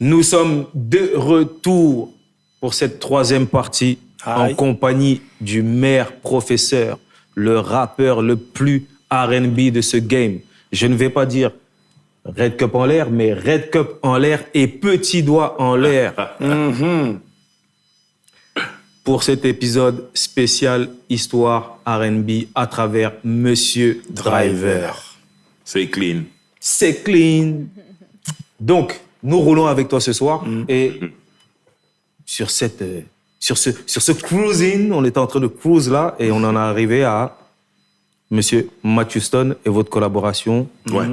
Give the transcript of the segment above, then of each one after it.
Nous sommes de retour pour cette troisième partie en compagnie du maire professeur, le rappeur le plus R&B de ce game. Je ne vais pas dire Red Cup en l'air, mais Red Cup en l'air et petit doigt en l'air. Pour cet épisode spécial Histoire R&B à travers Monsieur Driver. C'est clean. C'est clean. Donc, nous roulons avec toi ce soir et sur ce cruising, on était en train de cruise là et on en est arrivé à Monsieur Matthew Stone et votre collaboration. Ouais.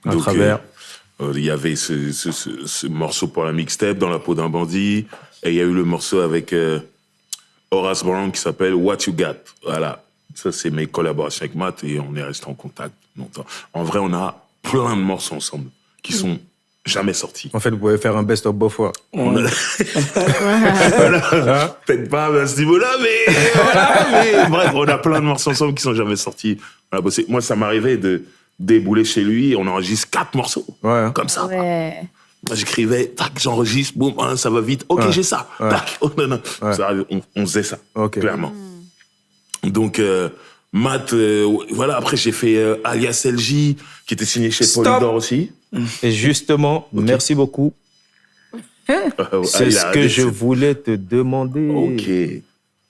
À Donc, travers. Il y avait ce morceau pour la mixtape, Dans la peau d'un bandit, et il y a eu le morceau avec Horace Brown qui s'appelle What You Got. Voilà. Ça, c'est mes collaborations avec Matt et on est resté en contact longtemps. En vrai, on a plein de morceaux ensemble qui sont jamais sortis. En fait, vous pouvez faire un best-of Beaufort. Peut-être pas à ce niveau-là, mais voilà. Mais bref, on a plein de morceaux ensemble qui sont jamais sortis. On a bossé. Moi, ça m'arrivait de débouler chez lui, on enregistre 4 morceaux. Ouais. Comme ça. Ouais. Moi, j'écrivais, tac, j'enregistre, boum, hein, ça va vite. Ok, j'ai ça. Tac. Oh, non. Ça arrive, on faisait ça. Clairement. Donc, Matt, voilà, après, j'ai fait Alias LJ, qui était signé chez Polydor aussi. Et justement, merci beaucoup. C'est ce que je voulais te demander. Ok.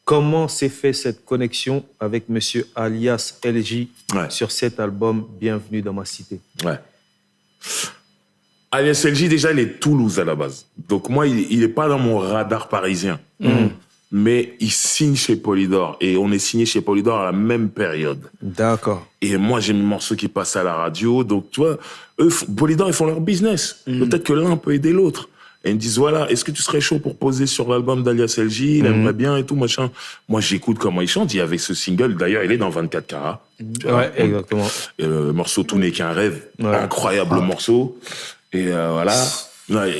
Comment s'est fait cette connexion avec Monsieur Alias LJ sur cet album Bienvenue dans ma cité? Ouais. Alias LJ, déjà, il est Toulouse à la base. Donc moi, il est pas dans mon radar parisien. Mais il signe chez Polydor. Et on est signé chez Polydor à la même période. D'accord. Et moi, j'ai mes morceaux qui passent à la radio. Donc, tu vois, eux, Polydor, ils font leur business. Peut-être que l'un peut aider l'autre. Et ils me disent, voilà, est-ce que tu serais chaud pour poser sur l'album d'Alias LJ? Il aimerait bien et tout, machin. Moi, j'écoute comment il chante. Il y avait ce single, d'ailleurs, il est dans 24 carats. Ouais, exactement. Et le morceau Tout n'est qu'un rêve. Ouais. Incroyable morceau. Et voilà.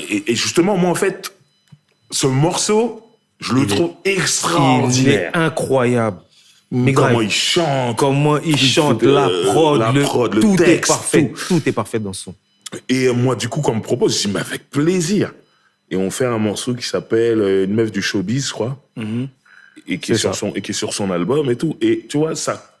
Et justement, moi, en fait, ce morceau, je le trouve extraordinaire. Il est incroyable. Mais comment il chante. Comment il chante, la prod, le tout texte, est parfait. Tout est parfait dans son. Et moi, du coup, quand on me propose, je dis, mais avec plaisir. Et on fait un morceau qui s'appelle Une meuf du showbiz, je crois. Et qui est sur son album et tout. Et tu vois, ça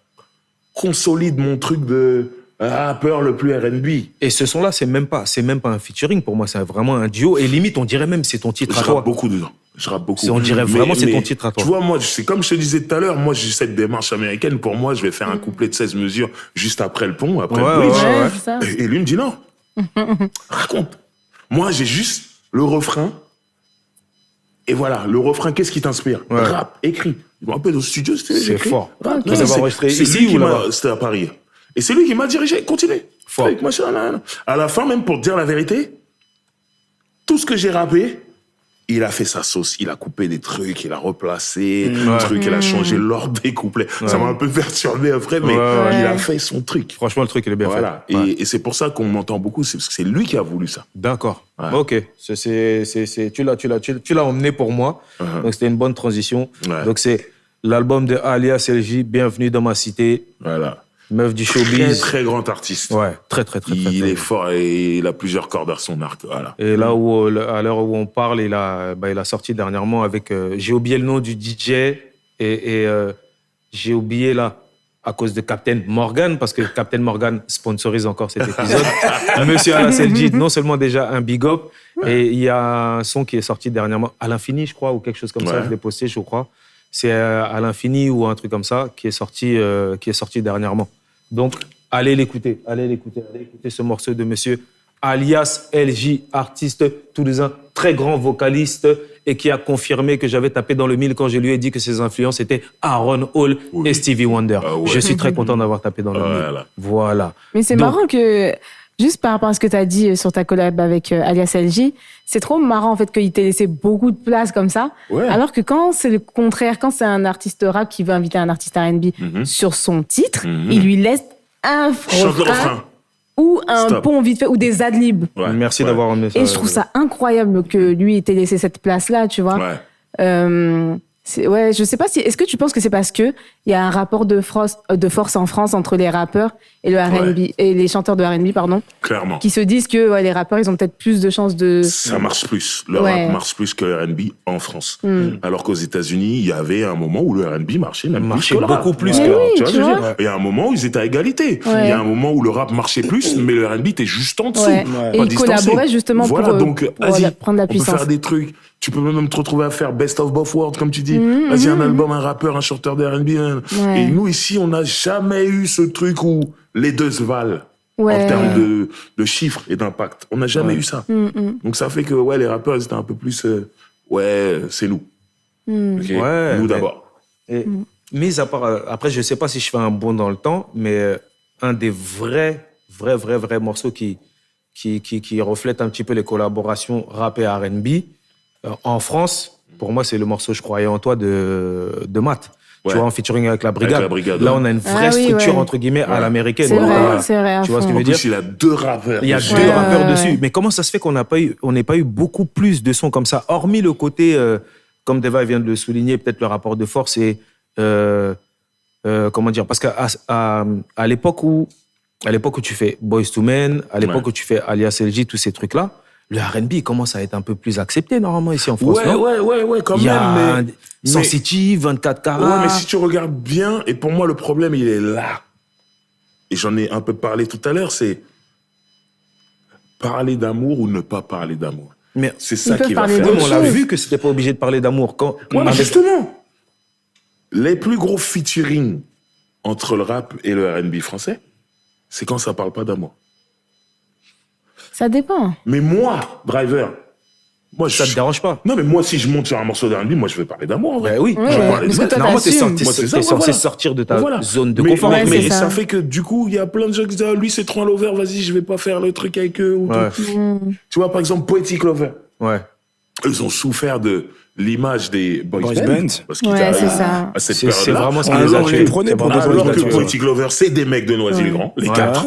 consolide mon truc de rappeur le plus R&B. Et ce son-là, c'est même pas un featuring pour moi, c'est vraiment un duo. Et limite, on dirait même c'est ton titre à toi. Je rappe beaucoup dedans. On dirait vraiment c'est ton titre à toi. Tu vois, moi, c'est comme je te disais tout à l'heure, moi, j'ai cette démarche américaine. Pour moi, je vais faire un couplet de 16 mesures juste après le pont, après le bridge. Et lui me dit non. Raconte. Moi, j'ai juste le refrain. Et voilà, le refrain, qu'est-ce qui t'inspire? Rap, écrit. Je me rappelle au studio, c'est fort. Vous avez enregistré ici ou là-bas? C'était à Paris. Et c'est lui qui m'a dirigé. Continue. Fort. Avec machin, là. À la fin, même pour te dire la vérité, tout ce que j'ai rappé, il a fait sa sauce. Il a coupé des trucs, il a replacé des trucs, il a changé l'ordre des couplets. Ça m'a un peu perturbé après, mais il a fait son truc. Franchement, le truc, il est bien fait. Et c'est pour ça qu'on m'entend beaucoup, c'est parce que c'est lui qui a voulu ça. D'accord. Ok. Tu l'as emmené pour moi. Donc, c'était une bonne transition. Donc, c'est l'album de Alias LJ, Bienvenue dans ma cité. Voilà. Meuf du showbiz. Très, très grand artiste. Ouais, très. Il est fort et il a plusieurs cordes à son arc. Voilà. Et là où, à l'heure où on parle, il a sorti dernièrement avec. J'ai oublié le nom du DJ et j'ai oublié là, à cause de Captain Morgan, parce que Captain Morgan sponsorise encore cet épisode. Monsieur Alias LJ, non seulement déjà un big up, et il y a un son qui est sorti dernièrement, à l'infini, je crois, ou quelque chose comme ça, je l'ai posté, je crois. C'est à l'infini ou un truc comme ça qui est sorti dernièrement. Donc, allez l'écouter ce morceau de Monsieur Alias LJ, artiste toulousain, très grand vocaliste et qui a confirmé que j'avais tapé dans le mille quand je lui ai dit que ses influences étaient Aaron Hall et Stevie Wonder. Je suis très content d'avoir tapé dans le mille. Voilà. Mais c'est marrant que, juste par rapport à ce que tu as dit sur ta collab avec Alias LJ, c'est trop marrant en fait qu'il t'ait laissé beaucoup de place comme ça. Alors que quand c'est le contraire, quand c'est un artiste rap qui veut inviter un artiste R&B sur son titre, il lui laisse un refrain ou un pont vite fait, ou des adlibs. Merci d'avoir emmené ça. Et je trouve ça incroyable que lui ait laissé cette place-là, tu vois. Je sais pas si. Est-ce que tu penses que c'est parce que il y a un rapport de force en France entre les rappeurs et le R&B et les chanteurs de R&B, pardon. Clairement. Qui se disent que les rappeurs, ils ont peut-être plus de chances de. Ça marche plus. Le rap marche plus que le R&B en France. Alors qu'aux États-Unis, il y avait un moment où le R&B marchait beaucoup plus que. Oui, tu vois. Il y a un moment où ils étaient à égalité. Il y a un moment où le rap marchait plus, mais le R&B était juste en dessous. Et ils collaboraient justement pour prendre la puissance. On peut faire des trucs. Tu peux même te retrouver à faire best of both worlds, comme tu dis. Vas-y, un album, un rappeur, un chanteur de R&B. Et nous, ici, on n'a jamais eu ce truc où les deux se valent en termes de chiffres et d'impact. On n'a jamais eu ça. Donc ça fait que les rappeurs, ils étaient un peu plus... c'est nous. Nous d'abord. Mis à part... Après, je ne sais pas si je fais un bond dans le temps, mais un des vrais morceaux qui reflète un petit peu les collaborations rap et R&B, en France, pour moi, c'est le morceau Je croyais en toi de Matt. Tu vois, en featuring avec la Brigade. Là, on a une vraie structure, entre guillemets, à l'américaine. C'est vrai. Tu vois ce que je veux dire? Il y a 2 rappeurs. Il y a 2 rappeurs dessus. Mais comment ça se fait qu'on n'ait pas eu beaucoup plus de sons comme ça, hormis le côté, comme Deva vient de le souligner, peut-être le rapport de force et... comment dire? Parce qu'à l'époque où tu fais Boyz II Men, à l'époque où tu fais Alias LG, tous ces trucs-là, le R&B commence à être un peu plus accepté, normalement, ici en France. Quand même. Il y a mais... Sensitive, 24 carats. Ouais, mais si tu regardes bien, et pour moi, le problème, il est là. Et j'en ai un peu parlé tout à l'heure, c'est parler d'amour ou ne pas parler d'amour. Mais c'est ça qui va faire. On l'a vu que c'était pas obligé de parler d'amour. Mais justement, les plus gros featuring entre le rap et le R&B français, c'est quand ça parle pas d'amour. Ça dépend. Mais moi, Driver, ça te dérange pas? Non, mais moi, si je monte sur un morceau de R&B, moi, je vais parler d'amour, en vrai. Oui. Je vais parler de normalement, t'es censé sortir de ta zone de confort. Mais ça fait que, du coup, il y a plein de gens qui disent, lui, c'est trop un lover, vas-y, je vais pas faire le truc avec eux. Tu vois, par exemple, Poetic Lover. Ils ont souffert de l'image des boys band. Parce qu'ils c'est ça. À cette période-là. C'est vraiment ce qu'ils les a tués. Alors que Poetic Lover, c'est des mecs de Noisy-le-Grand, les 4.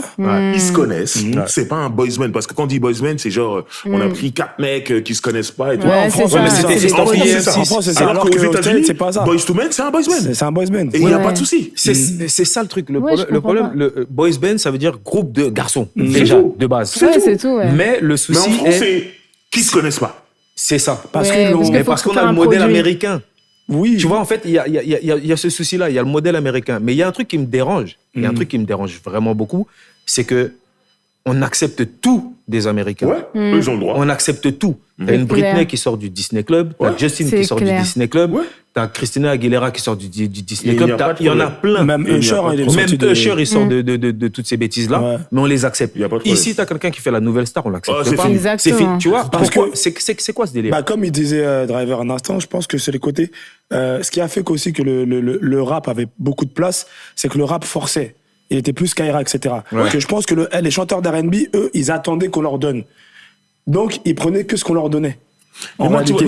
Ils se connaissent. C'est pas un boys band. Parce que quand on dit boys band, c'est genre, on a pris 4 mecs qui se connaissent pas et tout. En France, c'est ça. Alors qu'aux États-Unis, Boyz II Men, c'est un boys band. C'est un boys band. Et il n'y a pas de souci. C'est ça le truc. Le problème, le boys band, ça veut dire groupe de garçons. Déjà, de base. C'est tout. Mais le souci est... Mais en France, c'est qui se connaissent pas. C'est ça. Parce qu'on a le modèle américain. Oui. Tu vois, en fait, il y a ce souci-là. Il y a le modèle américain. Mais il y a un truc qui me dérange. Il y a un truc qui me dérange vraiment beaucoup. C'est que on accepte tout des Américains. Eux, ils ont le droit. On accepte tout. T'as une Britney qui sort du Disney Club. T'as Justin qui sort du Disney Club. T'as Christina Aguilera qui sort du Disney Club. Il y en a plein. Même Usher, il sort de toutes ces bêtises-là. Mais on les accepte. Ici, t'as quelqu'un qui fait la nouvelle star, on l'accepte pas. C'est fini. Tu vois, c'est quoi ce délire? Comme il disait Driver un instant, je pense que c'est le côté... ce qui a fait aussi que le rap avait beaucoup de place, c'est que le rap forçait. Il était plus Skyrock, etc. Que je pense que les chanteurs d'R&B, eux, ils attendaient qu'on leur donne. Donc, ils prenaient que ce qu'on leur donnait. En moi, tu vois,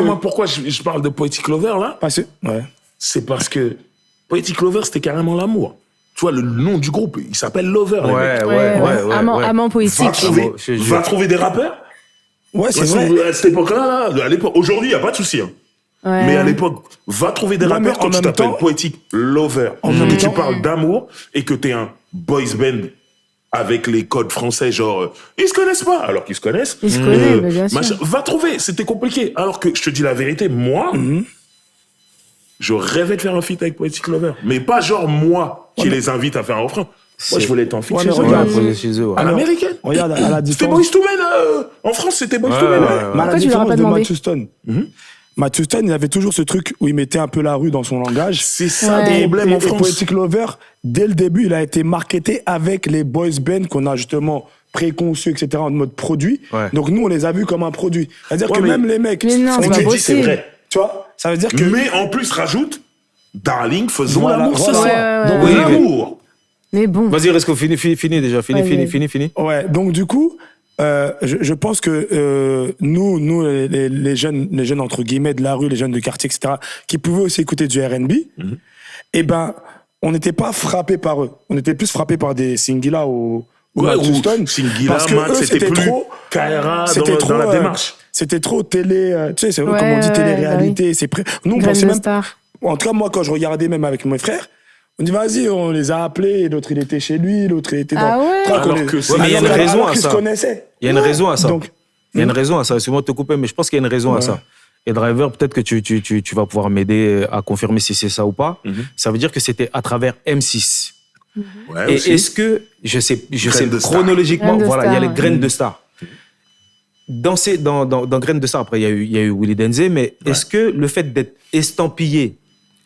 moi, pourquoi je parle de Poetic Lover, là? C'est parce que Poetic Lover, c'était carrément l'amour. Tu vois, le nom du groupe, il s'appelle Lover. Amant poétique. Va trouver des rappeurs. C'est vrai. À cette époque-là, aujourd'hui, il n'y a pas de souci. Mais à l'époque, va trouver des rappeurs quand tu t'appelles Poetic Lover, que tu parles d'amour et que t'es un boys band avec les codes français, genre, ils se connaissent pas, alors qu'ils se connaissent. Ils se connaissent, bien sûr. Va trouver, c'était compliqué. Alors que, je te dis la vérité, moi, je rêvais de faire un feat avec Poetic Lover. Mais pas genre moi qui les invite à faire un refrain. Moi, je voulais être en feat chez eux. À l'américaine. Regarde, à la différence. C'était Boyz II Men, en France, c'était Boyz II Men. Mais à la différence de Matt Houston. Matt Houston, il avait toujours ce truc où il mettait un peu la rue dans son langage. C'est ça le problème en France. Poetic Lover, dès le début, il a été marketé avec les boys band qu'on a justement préconçus, etc., en mode produit. Donc nous, on les a vus comme un produit. C'est-à-dire que même les mecs... Mais non, c'est vrai. Tu vois, ça veut dire que... Mais en plus, rajoute, Darling, faisons l'amour ce soir. Donc l'amour. Mais bon. Vas-y, Resco, fini déjà. Fini. Ouais, donc du coup... je pense que nous les jeunes entre guillemets de la rue, les jeunes de quartier, etc., qui pouvaient aussi écouter du R&B, on n'était pas frappés par eux. On était plus frappés par des Singila ou Ouais, Matt Houston. Singila, Parce que Matt, eux, c'était plus Kaira dans la démarche. C'était trop télé, tu sais, c'est Ouais, comme on dit télé-réalité. bah oui. C'est nous, on Graine pensait de même. star. En tout cas, moi, quand je regardais même avec mes frères, on dit vas-y, on les a appelés, l'autre il était chez lui, l'autre il était dans. Ah ouais. Crois qu'on Alors que c'est- Ouais, mais il y a une alors raison à qu'ils se ça. connaissaient. Il y a une raison à ça. Donc, Il y a une raison à ça. Excuse-moi de te couper, mais je pense qu'il y a une raison à ça. Et Driver, peut-être que tu vas pouvoir m'aider à confirmer si c'est ça ou pas. Ça veut dire que c'était à travers M6. Ouais, Et aussi. est-ce que, je sais Graines de star. chronologiquement, Graines de voilà, il y a star, les ouais. graines de star. Dans Graines de star, après, il y a eu Willy Denzé, mais est-ce que le fait d'être estampillé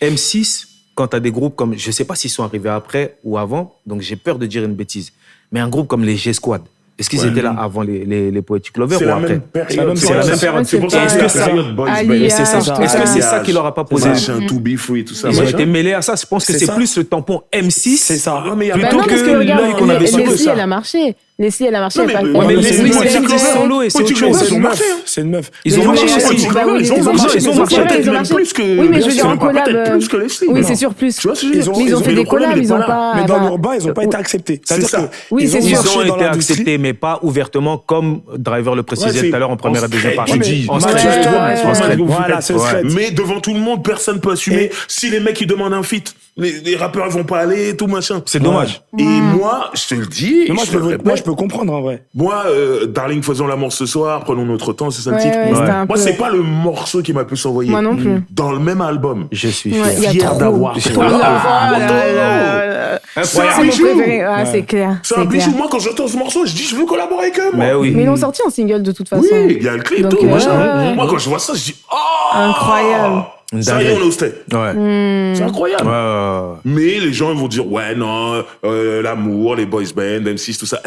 M6, quand tu as des groupes comme, je sais pas s'ils sont arrivés après ou avant, donc j'ai peur de dire une bêtise, mais un groupe comme les G-Squad, est-ce qu'ils étaient là avant les Poetic Lovers C'est ou la après même période. C'est la même période. C'est pour ça que Est-ce c'est que la ça- période Boys Ali, Band. Et c'est ça. tout Est-ce que c'est ça Alliage, qui leur a pas posé machin, To Be Free, tout ça. Ils ont machin. été mêlés à ça. Je pense que C'est c'est ça. plus le tampon M6. c'est ça. Ah, mais il y a Bah Plutôt non, parce que que regarde, l'œil qu'on avait sur Leslie, ça. elle a marché. Leslie, elle a marché. Non, mais elle a ouais, pas- Ouais, mais mais les c'est Poetic Poetic Lovers Lovers. solo et c'est autre Poetic chose. Lovers, C'est ils ont une marché, meuf. hein. C'est une meuf. Ils ont Mais marché moi, aussi. Poetic Bah oui, Lovers, ils ont marché, marché, ils ont ils ont marché, marché, peut-être ils ont même marché. plus que- Oui, mais je veux bien dire en sûr, collab. peut-être plus que Leslie, Oui, non. c'est sûr, plus. Tu vois ce que je veux Ils dire ont- Mais ils ont ils fait ont des le problème, collabs, il est ils pas ont là. pas. Mais dans bah, l'urbain, ils n'ont pas été acceptés. C'est-à-dire ça. que Oui, ils c'est ont sûr. Ils marché ont dans été l'industrie. acceptés, mais pas ouvertement, comme Driver le précisait Ouais, tout à l'heure en première et c'est- deuxième en partie. straight, tu dis, En Matt straight. Houston, ouais, en straight. ouais. Voilà, c'est le Ouais. straight. Mais devant tout le monde, personne ne peut assumer. Et- Si les mecs ils demandent un feat, les rappeurs vont pas aller, tout machin. C'est dommage. Et moi, je te le dis, Mais moi, je te le répète, moi, je peux comprendre en vrai. moi, Darling, faisons l'amour ce soir, prenons notre temps, c'est ça le Ouais, titre. ouais, c'était un Moi, peu- c'est pas le morceau qui m'a plus envoyé. Moi non plus. Dans le même album. Je suis Ouais, fier. il y a Fier trop. d'avoir. Oh là là. C'est Incroyable. mon bijou. préféré. Ah, c'est clair. C'est un C'est clair. bijou. Moi, quand j'entends ce morceau, je dis, je veux collaborer avec eux, moi. Mais oui. Mais ils l'ont sorti en single de toute façon. Oui, il y a le clip, Donc, tout, machin. ouais. Moi, quand je vois ça, je dis, oh! Incroyable. Ça y est, on est au stade. Ouais. C'est incroyable. Ouais. Mais les gens ils vont dire, ouais, non, l'amour, les boys band, M6, tout ça.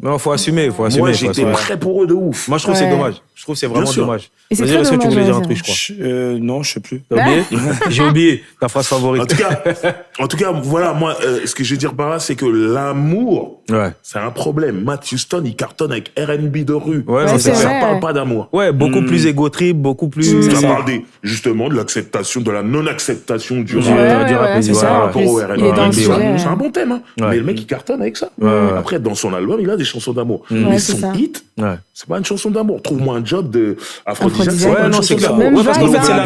Non, faut assumer, faut assumer. Moi, faut j'étais assumer. prêt pour eux de ouf. Moi, je trouve que c'est Ouais. dommage. Je trouve que c'est vraiment sûr. dommage. Et c'est Vas-y, très est-ce que tu dommage, voulais dire un ouais, truc, je crois? Non, je sais plus. T'as oublié J'ai oublié ta phrase favorite. En tout cas, voilà, moi, ce que je veux dire par là, c'est que l'amour, Ouais. c'est un problème. Matt Houston, il cartonne avec R&B de rue. Ouais, non, ça, c'est ça vrai. parle pas d'amour. Ouais, beaucoup plus égo trip, beaucoup plus. Ça ça. parle justement de l'acceptation, de la non-acceptation du Ouais, rap du rap, c'est ouais, ça. ouais. En par rapport plus, au il R&B. est dans le R&B, sujet. C'est un bon thème, hein. Ouais. Mais le mec, il cartonne avec ça. Ouais. Après, dans son album, il a des chansons d'amour. Ouais, Mais c'est son ça. hit, Ouais. c'est pas une chanson d'amour. Trouve-moi un job de Aphrodisiaque, Aphrodisiaque. c'est pas Ouais, une non, chanson c'est clair. d'amour. Même Ouais, parce qu'en fait, Vibe, c'est hein. la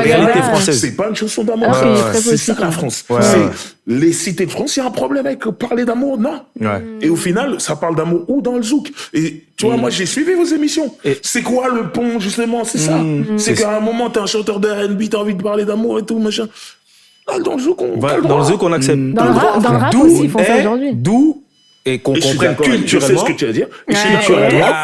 réalité Nobagada. française. C'est pas une chanson d'amour. Ah, il est très C'est ça possible. la France. Ouais. C'est les cités de France, il y a un problème avec parler d'amour, non. Ouais. Et au final, ça parle d'amour où dans le zouk. Et tu vois, moi, j'ai suivi vos émissions. Et- C'est quoi le pont, justement? C'est ça. C'est qu'à un moment, t'es un chanteur de R&B, t'as envie de parler d'amour et tout, machin. Là, dans le zouk, on Voilà, t'as le dans le droit. zouk, on accepte. Dans le rap D'où aussi, ils font ça est- aujourd'hui. D'où, et qu'on Et je suis comprenne d'accord, je sais culturellement, ce que tu vas dire. Et je suis Ouais. naturellement.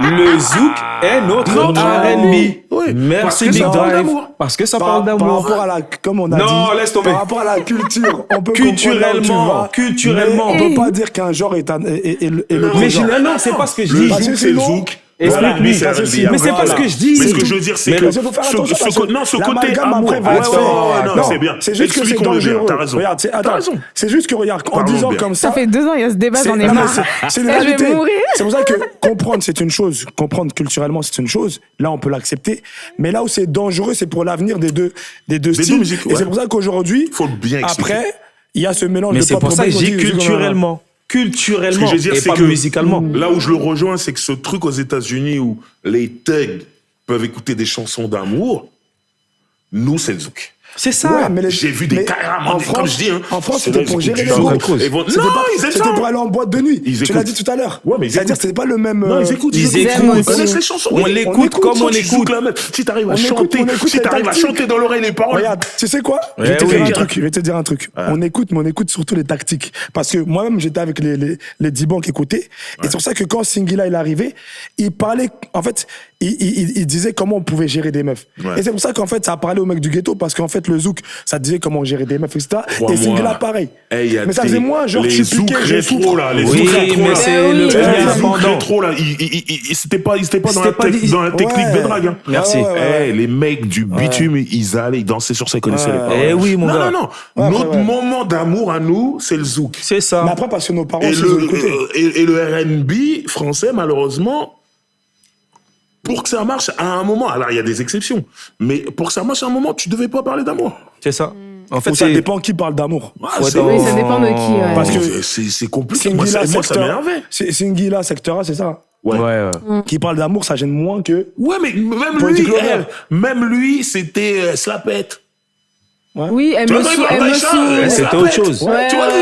le zouk est notre R&B. Oui, parce Merci que Big ça parle Drive. d'amour. Parce que ça Par parle d'amour. rapport à la, comme on a Non, dit, laisse tomber. par rapport à la culture, on peut Culturellement, comprendre là où tu vas, culturellement. mais on peut pas dire qu'un genre est l'autre Mais genre. non, c'est pas ce que je Le dis. Parce zouk, que c'est le sinon- zouk. Explique-lui. c'est Parce que R&B. sinon- Mais c'est pas ce que je dis. Mais ce que je veux dire, c'est Mais que il faut faire attention parce que non, ce côté l'amalgame amour. après va Ouais, être ouais, fait. ouais, non, c'est bien. C'est juste que c'est Expliquons-le bien, dangereux. t'as raison. Regarde, T'as attends, raison. c'est juste que regarde, en Parlons disant bien. comme Ça ça. fait 2 ans, il y a ce débat, j'en ai non, mais marre. c'est une Eh, je vais réalité. mourir. C'est pour ça que comprendre, c'est une chose. Comprendre culturellement, c'est une chose. Là, on peut l'accepter. Mais là où c'est dangereux, c'est pour l'avenir des deux styles. musiques, Et ouais. c'est pour ça qu'aujourd'hui, Faut bien expliquer. après, il y a ce mélange Mais de c'est pop pour ça que urbain je dis qu'on dit, culturellement. Ce que Culturellement. je veux dire, Et c'est pas que musicalement. là où je le rejoins, c'est que ce truc aux États-Unis où les thugs peuvent écouter des chansons d'amour, nous, c'est le zouk. C'est ça. Ouais, mais J'ai vu des caméramans, comme je dis, hein. En France, C'est c'était là, pour ils gérer écoutent les du groupes. zouk. Ils vont- C'était Non, pas- ils aiment C'était ça. pour aller en boîte de nuit. Ils Tu l'as écoutent. dit tout à l'heure. Ouais, mais ils c'est-à-dire écoutent. que c'était pas le même. Non, ils écoutent. Ils aiment écoutent. aussi. Ils connaissent les chansons. On l'écoute comme on écoute. Si t'arrives à On écoute, chanter, on écoute si les t'arrives à tactiques. chanter dans l'oreille les paroles. Regarde, tu sais quoi? Ouais, Je vais te dire oui. un truc. Je vais te dire un truc. On écoute, mais on écoute surtout les tactiques. Parce que moi-même, j'étais avec les 10 banques écoutés. Et c'est pour ça que quand Singila il est arrivé, il parlait, en fait, il disait comment on pouvait gérer des meufs. Ouais. Et c'est pour ça qu'en fait, ça a parlé aux mecs du ghetto, parce qu'en fait, le zouk, ça disait comment gérer des meufs, etc. Crois-moi. Et Singila, pareil. Eh, y a Mais ça des- faisait moins, genre, les je suis zouk piqué, je rétro, souffre. là, les Oui, zouk rétro, mais là. c'est Eh oui. le Les truc zouk indépendant. rétro, là, c'était pas dans la pas dit- dans la technique Ouais. Bédrague, hein. Merci. Ouais, ouais, ouais. Eh, les mecs du bitume, ils allaient, ils dansaient sur ça, ils connaissaient les paroles. Eh oui, mon non, gars. non. Ouais, Notre après, ouais. moment d'amour à nous, c'est le zouk. C'est ça. Mais après, parce que nos parents, Et ils ont écouté. le R&B français, malheureusement, pour que ça marche à un moment, alors il y a des exceptions, mais pour que ça marche à un moment, tu devais pas parler d'amour. C'est ça. En fait, Ou ça dépend qui parle d'amour. Oui, ça dépend de qui. Ouais. Parce que c'est compliqué. Moi, Singila, ça m'énervait. Singila, Sectora, c'est ça. Ouais. Qui parle d'amour, ça gêne moins que. Ouais, mais même lui, c'était Slapette. Ouais. Oui, elle me saoule. C'était autre chose. Ouais, Tu vois, ouais.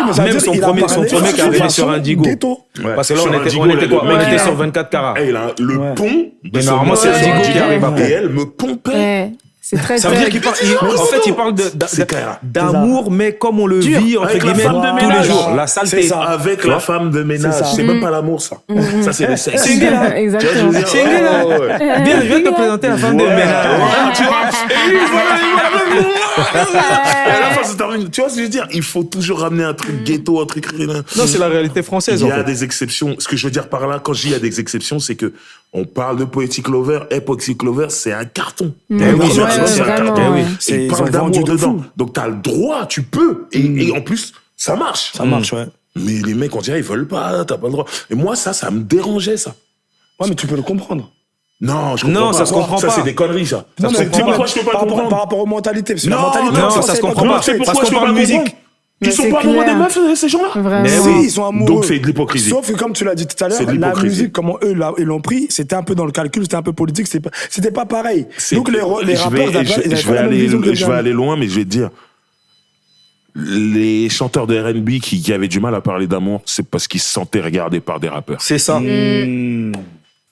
mais ça veut Même dire son qu'il a premier parlé qui est arrivé de sur Indigo. Ghetto. Parce que là, Sur on était Indigo, quoi? On le était mec, sur 24 carats. Et là, le pont de Mais ce normalement, c'est mec, Indigo qui arrive après. Et elle me pompait. Ouais. C'est très Ça veut dire très. en fait, il parle C'est clair. d'amour, mais comme on le vit, entre Avec la guillemets, femme de tous les ménage. jours. La C'est saleté. ça. Avec la femme de ménage. ça. C'est même pas l'amour, ça. Ça, c'est le sexe. Singila. Exactement. Singila. Bien, je vais te présenter la femme de ménage. Tu vois, et à la fin, ça termine. Tu vois ce que je veux dire? Il faut toujours ramener un truc ghetto, un truc. Non, c'est la réalité française, Il y en a fait. des exceptions. Ce que je veux dire par là, quand je dis il y a des exceptions, c'est que on parle de Poetic Lover. Et Poetic Lover, c'est un carton. oui, C'est ouais, un vraiment, carton. ouais. Et il Ils parle ont vendu d'amour de dedans. fou. Donc t'as le droit, tu peux. Et en plus, ça marche. Ça marche, ouais. Mais les mecs, on dirait, ils veulent pas, t'as pas le droit. Et moi, ça me dérangeait, ça. Ouais, mais tu peux le comprendre. Non, je comprends Non, pas. ça se comprend Ça, pas. c'est des conneries, ça. Non, C'est mais pourquoi je peux pas par rapport- comprendre. Par rapport aux mentalités. Parce que Non, la mentalité, non, en France, ça se elle est comprend pas pas. C'est parfaite. pourquoi Parce je peux qu'on pas parle comprendre. musique. Mais Ils sont c'est pas amoureux des clair. meufs, ces gens-là. Vraiment. Mais Si, oui. ils sont amoureux. Donc, c'est de l'hypocrisie. Sauf que, comme tu l'as dit tout à l'heure, C'est de la l'hypocrisie. musique, comment eux ils l'ont pris, c'était un peu dans le calcul, c'était un peu politique, c'était pas pareil. Donc, les rappeurs, ils avaient pas la même vision que les je vais jeunes. aller loin, mais je vais te dire. Les chanteurs de R&B qui avaient du mal à parler d'amour, c'est parce qu'ils se sentaient regardés par des rappeurs. C'est ça.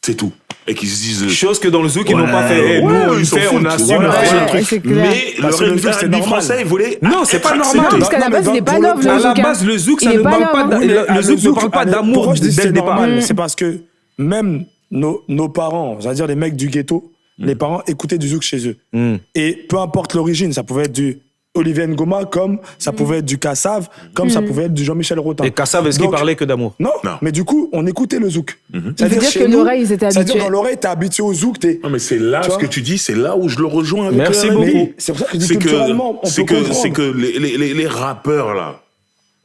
C'est tout. Et qu'ils se disent... Chose que dans le zouk, ils n'ont pas fait. Eh, nous, on le ils s'en fait, foutent. on assume. Voilà, on fait c'est le le truc. c'est clair. Mais Parce que le le zouk, c'est R&B normal. français, il voulait... Non, c'est pas accepté. normal. Parce qu'à la Non, mais base, il n'est pas pour le- love, le À la zouk, hein. base, le zouk, Il ça est ne pas parle love, pas hein. le zouk ne parle pas d'amour Pourquoi je dis dès c'est le départ. normal C'est parce que même nos parents, c'est-à-dire les mecs du ghetto, les parents écoutaient du zouk chez eux. Et peu importe l'origine, ça pouvait être du Olivier Ngoma, comme ça pouvait être du Kassav, comme ça pouvait être du Jean-Michel Rotin. Et Kassav, est-ce qu'il Donc, parlait que d'amour? Non, Non. mais du coup, on écoutait le zouk. Ça veut dire chez que nous, l'oreille, ils étaient C'est-à-dire habitués. dans l'oreille, t'es habitué au zouk, t'es... Non, mais c'est là, Tu ce vois que tu dis, c'est là où je le rejoins avec Merci le R&B. beaucoup. C'est pour ça que je dis C'est culturellement, on c'est peut que, comprendre. c'est que les rappeurs, là,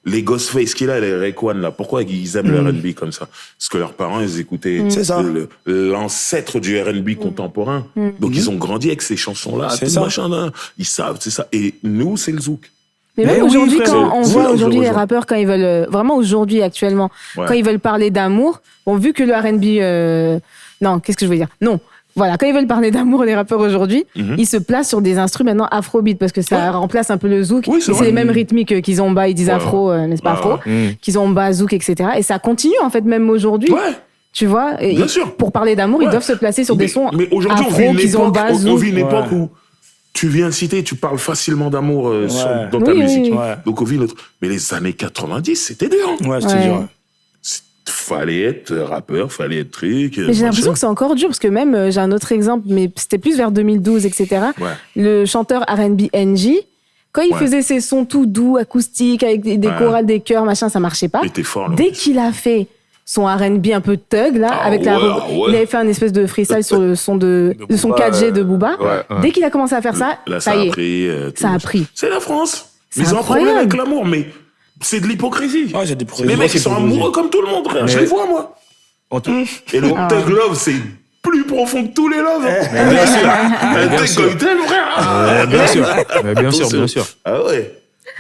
les Ghostface qu'il a, les Rayquan, là, pourquoi ils aiment le R&B comme ça? Parce que leurs parents, ils écoutaient C'est ça. l'ancêtre du R&B contemporain. Donc, ils ont grandi avec ces chansons-là, C'est tout ça. machin, là. Ils savent, c'est ça. Et nous, c'est le zouk. Mais même oui, aujourd'hui, frère, quand on c'est voit là où je aujourd'hui les rejoins. rappeurs, quand ils veulent, vraiment aujourd'hui, actuellement, Ouais. quand ils veulent parler d'amour, bon, vu que le R&B, non, qu'est-ce que je veux dire? Non. Voilà, quand ils veulent parler d'amour, les rappeurs aujourd'hui, ils se placent sur des instruments maintenant afrobeat parce que ça remplace un peu le zouk. Oui, c'est Et vrai. c'est les mêmes rythmiques qu'ils ont bas, ils disent afro, mais c'est pas afro, qu'ils ont bas, zouk, etc. Et ça continue en fait même aujourd'hui. Ouais. Tu vois, et Bien sûr. pour parler d'amour, ils doivent se placer sur des sons Mais aujourd'hui, on vit afro une qu'ils ont époque, bas, on zouk. vit une époque où tu viens de citer, tu parles facilement d'amour dans ta Oui, musique. oui. Ouais. Donc, on vit notre... Mais les années 90, c'était dur. Ouais, je te Ouais. dis, ouais. Fallait être rappeur, fallait être truc. Mais j'ai l'impression que c'est encore dur parce que même, j'ai un autre exemple, mais c'était plus vers 2012, etc. Ouais. Le chanteur R&B NJ, quand il Ouais. faisait ses sons tout doux, acoustiques, avec des chorales, des chœurs, machin, ça marchait pas. Il était fort, là. Dès qu'il a fait son R&B un peu thug, là, Ah avec ouais, ah ouais. il avait fait un espèce de freestyle sur le son de son Booba, 4G de Booba. ouais. Dès qu'il a commencé à faire ça, Là, ça ça y a est. pris. Ça a pris. C'est la France. C'est Ils ont un problème incroyable. avec l'amour, mais c'est de l'hypocrisie. Ouais, j'ai des problèmes. Les mecs, C'est ils sont hypocrisie. amoureux comme tout le monde, frère. Je Mais- les vois, moi. En tout- Et le Ah thug love, c'est plus profond que tous les loves. Mais bien sûr. Un bien thug sûr. Goïtel, frère. Bien sûr. Mais bien sûr, bien sûr. Ah ouais.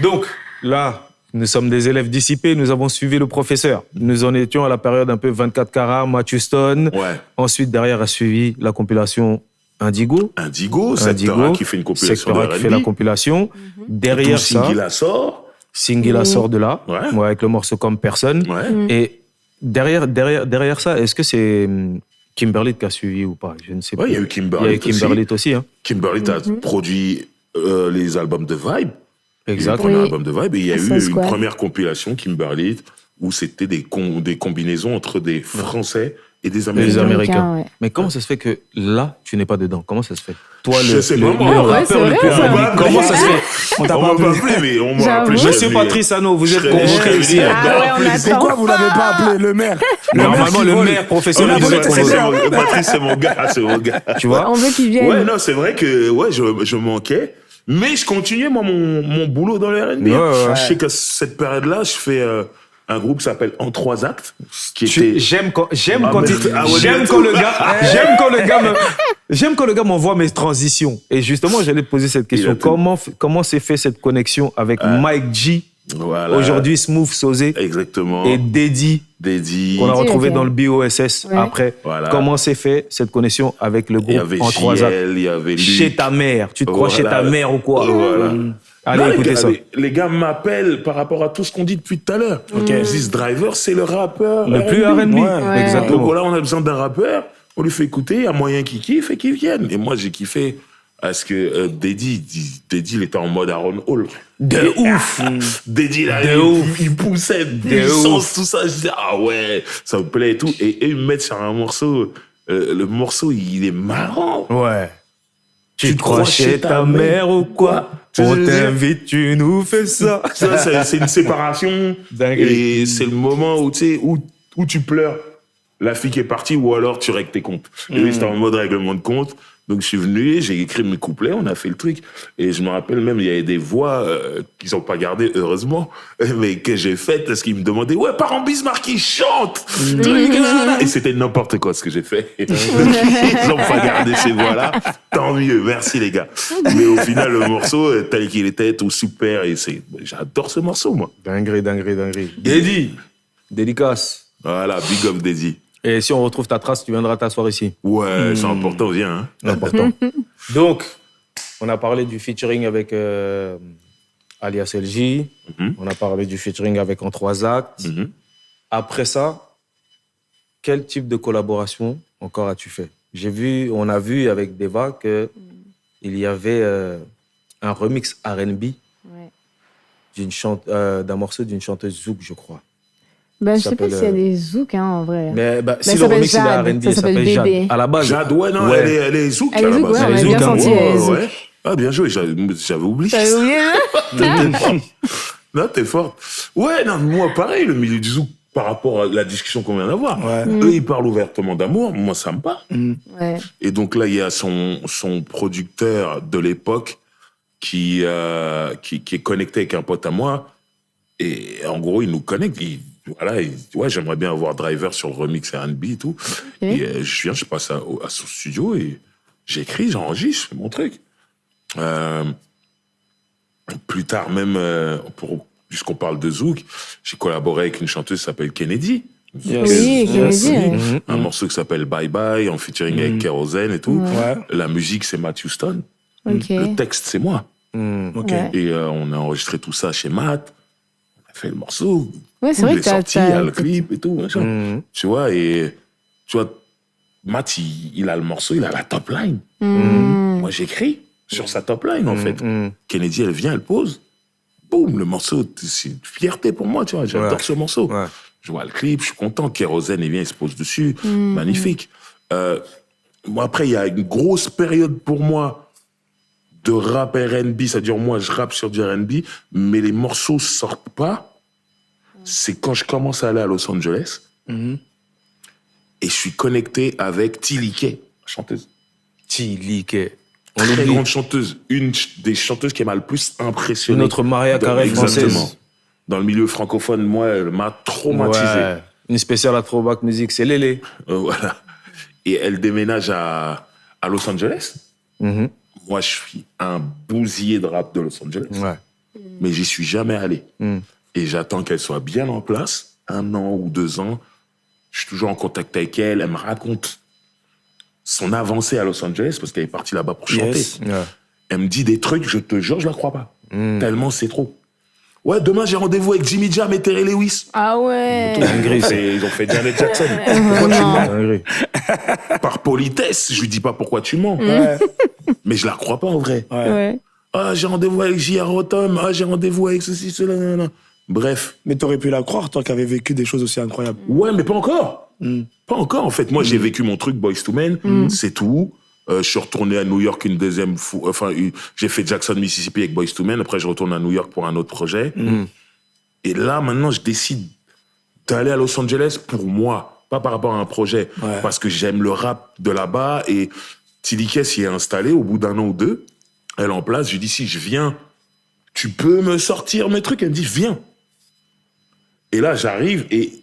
Donc, là, nous sommes des élèves dissipés, nous avons suivi le professeur. Nous en étions à la période un peu 24 carats, Matthew Stone. Ouais. Ensuite, derrière, a suivi la compilation Indigo. Indigo, Sectora qui fait une compilation de Sectora qui fait la R&B. compilation. Tout Derrière ça, Singila sort. Singila sort de là, Ouais. avec le morceau Comme Personne. Ouais. Et derrière ça, est-ce que c'est Kimberly qui a suivi ou pas? Je ne sais pas. Ouais, il y a eu Kimberly Il y a eu Kimberly aussi. Hein. Kimberly a produit les albums de Vibe. Exact. Le premier Oui. album de Vibe. Et il y a Soul eu Squad. une première compilation, Kimberly, où c'était des combinaisons entre des Français et des Les Américains. Américains. ouais. Mais comment ça se fait que là, tu n'es pas dedans? Comment ça se fait? Toi, Je sais pas, moi. le Ouais, rappeur c'est le vrai, plus ça. R&B, comment ça se fait? On m'a pas appelé, mais on m'a J'avoue. appelé. Monsieur Patrice Hano, vous êtes convoqué ici. Ah ouais, on attend. Pourquoi vous l'avez pas appelé le maire? Normalement, qui le vole. maire professionnel, On a vous êtes volé, c'est convoqué. ça. Patrice, c'est mon gars, c'est mon gars. Tu vois? On veut qu'ils viennent. Ouais, non, c'est vrai que ouais, je manquais. Mais je continuais, moi, mon boulot dans le R&B. Ouais, ouais. Je sais que cette période-là, je fais un groupe qui s'appelle En 3 actes, qui était... J'aime quand le gars m'envoie mes transitions. Et justement, j'allais te poser cette question. Comment s'est fait cette connexion avec Mike G, aujourd'hui Smooth Sosé, exactement, et Deddy, qu'on a retrouvé dans le BOSS après. Voilà. Comment s'est fait cette connexion avec le groupe En 3 actes? Il y avait Luc. Chez ta mère. Tu te crois chez ta mère ou quoi? Allez, écoutez ça. Les gars m'appellent par rapport à tout ce qu'on dit depuis tout à l'heure. Ils disent Driver, c'est le rappeur le plus R&B. Exactement. Donc voilà, on a besoin d'un rappeur. On lui fait écouter. Il y a moyen qu'il kiffe et qu'il vienne. Et moi, j'ai kiffé parce que Deddy, il était en mode Aaron Hall. De ouf. Deddy, là, il poussait du sens, tout ça. Je disais, ah ouais, ça me plaît et tout. Et ils me mettent sur un morceau. Le morceau, il est marrant. Ouais. Tu te crois chez ta mère ou quoi? On t'invite, tu nous fais ça. C'est une séparation. Et c'est le moment où, tu sais, où tu pleures. La fille qui est partie, ou alors tu règles tes comptes. Et lui, c'était en mode règlement de compte. Donc, je suis venu, j'ai écrit mes couplets, on a fait le truc. Et je me rappelle même, il y avait des voix qu'ils n'ont pas gardées, heureusement, mais que j'ai faites parce qu'ils me demandaient « Ouais, Parent Bismarck, il chante !» Et c'était n'importe quoi ce que j'ai fait. Ils n'ont pas gardé ces voix-là. Tant mieux, merci les gars. Mais au final, le morceau, tel qu'il était, tout super. Et j'adore ce morceau, moi. Dinguerie. Deddy, dédicace. Voilà, big up Deddy. Et si on retrouve ta trace, tu viendras t'asseoir ici. Ouais, c'est important, viens. Hein. Important. Donc, on a parlé du featuring avec Alias LJ. On a parlé du featuring avec En 3 actes. Après ça, quel type de collaboration encore as-tu fait? On a vu avec Deva qu'il y avait un remix R&B d'un morceau d'une chanteuse zouk, je crois. Ben, je sais pas s'il y a des zouks, hein, en vrai. Mais si le remix il est R&B, ça s'appelle Jade. À la base. Jade, ouais, non, elle est zouk à la base. Ouais, on a bien senti, ouais. Ah, bien joué, j'avais oublié. T'avais oublié, hein? Non, t'es forte. Ouais, non, moi, pareil, le milieu du zouk, par rapport à la discussion qu'on vient d'avoir. Eux, ils parlent ouvertement d'amour, moi, ça me parle. Ouais. Et donc là, il y a son producteur de l'époque qui est connecté avec un pote à moi. Et en gros, il nous connecte. Voilà, ouais, j'aimerais bien avoir Driver sur le remix R&B et tout. Et je passe à son studio et j'écris, j'enregistre, je fais mon truc. Plus tard, même, puisqu'on parle de zouk, j'ai collaboré avec une chanteuse qui s'appelle Kennedy. Kennedy. Un morceau qui s'appelle Bye Bye, en featuring avec Kérosène et tout. La musique, c'est Matthew Stone. Le texte, c'est moi. Et on a enregistré tout ça chez Matt. Fait le morceau. Ouais, c'est vrai que sorti, il y a le clip et tout. Tu vois, Matt, il a le morceau, il a la top line. Moi, j'écris sur sa top line, en fait. Kennedy, elle vient, elle pose. Boum, le morceau, c'est une fierté pour moi, tu vois. J'adore ce morceau. Je vois le clip, je suis content. Kérosène, il vient, il se pose dessus. Magnifique. Moi, après, il y a une grosse période pour moi de rap R&B, c'est-à-dire moi je rappe sur du R&B, mais les morceaux sortent pas. C'est quand je commence à aller à Los Angeles et je suis connecté avec Tilike, chanteuse. Tilike. Très grande chanteuse, une des chanteuses qui m'a le plus impressionné. Notre Maria Carey française. Dans le milieu francophone, moi, elle m'a traumatisé. Ouais. Une spéciale à Throwback Music, c'est Lélé. Voilà. Et elle déménage à Los Angeles. Moi, je suis un bousillé de rap de Los Angeles. Mais j'y suis jamais allé. Et j'attends qu'elle soit bien en place, 1 an ou 2 ans. Je suis toujours en contact avec elle. Elle me raconte son avancée à Los Angeles, parce qu'elle est partie là-bas pour chanter. Elle me dit des trucs, je te jure, je la crois pas. Tellement c'est trop. Ouais, demain, j'ai rendez-vous avec Jimmy Jam et Terry Lewis. Ah ouais. Ils ont fait Janet Jackson. Pourquoi tu mens? Par politesse, je lui dis pas pourquoi tu mens. Mais je la crois pas en vrai. Ah, j'ai rendez-vous avec J.R. Rotom. Ah, j'ai rendez-vous avec ceci, cela, nanana. Bref. Mais t'aurais pu la croire, toi qui avais vécu des choses aussi incroyables. Ouais, mais pas encore. Pas encore, en fait. Moi, j'ai vécu mon truc Boyz II Men, c'est tout. Je suis retourné à New York une deuxième fois. Enfin, j'ai fait Jackson, Mississippi avec Boyz II Men. Après, je retourne à New York pour un autre projet. Et là, maintenant, je décide d'aller à Los Angeles pour moi, pas par rapport à un projet. Parce que j'aime le rap de là-bas. Et Tilike s'y est installée au bout d'1 an ou 2. Elle est en place. Je lui dis, si je viens, tu peux me sortir mes trucs? Elle me dit, viens. Et là, j'arrive et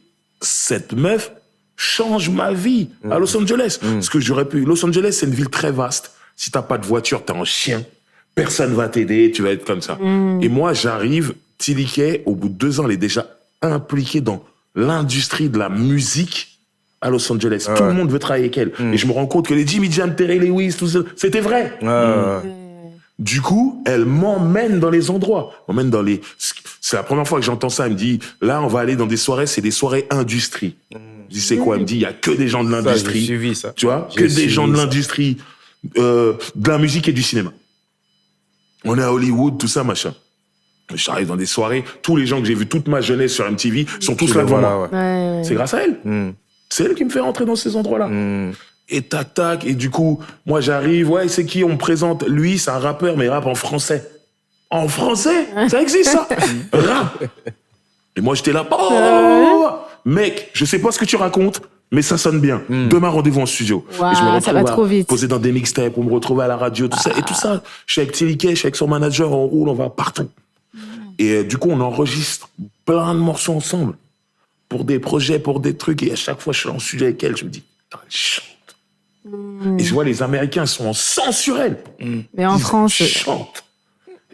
cette meuf change ma vie à Los Angeles. Parce que j'aurais pu... Los Angeles, c'est une ville très vaste. Si t'as pas de voiture, t'es en chien. Personne va t'aider, tu vas être comme ça. Et moi, j'arrive, Tilike, au bout de 2 ans, elle est déjà impliquée dans l'industrie de la musique à Los Angeles. Tout le monde veut travailler avec elle. Et je me rends compte que les Jimmy Jam, Terry Lewis, tout ça, c'était vrai. Du coup, elle m'emmène dans les endroits. M'emmène dans les... C'est la première fois que j'entends ça. Elle me dit, là, on va aller dans des soirées, c'est des soirées industrie. Je dis, c'est quoi? Elle me dit, il y a que des gens de l'industrie. J'ai suivi ça. Tu vois? Que des gens de l'industrie, de la musique et du cinéma. On est à Hollywood, tout ça, machin. J'arrive dans des soirées, tous les gens que j'ai vus toute ma jeunesse sur MTV sont tous là devant moi. C'est grâce à elle. C'est elle qui me fait rentrer dans ces endroits-là. Et tac, tac. Et du coup, moi, j'arrive. Ouais, c'est qui? On me présente. Lui, c'est un rappeur, mais il rappe en français. En français? Ça existe, ça? Rap. Et moi, j'étais là. Oh, mec, je sais pas ce que tu racontes, mais ça sonne bien. Demain, rendez-vous en studio. Wow, et je me ça va trop vite. Poser dans des mixtapes, pour me retrouver à la radio, tout ça. Et tout ça, je suis avec Tilike, je suis avec son manager, on roule, on va partout. Et du coup, on enregistre plein de morceaux ensemble. Pour des projets, pour des trucs. Et à chaque fois, je suis en studio avec elle, je me dis, putain, elle chante. Et je vois les Américains sont en sang sur elle. Mais en France, chante.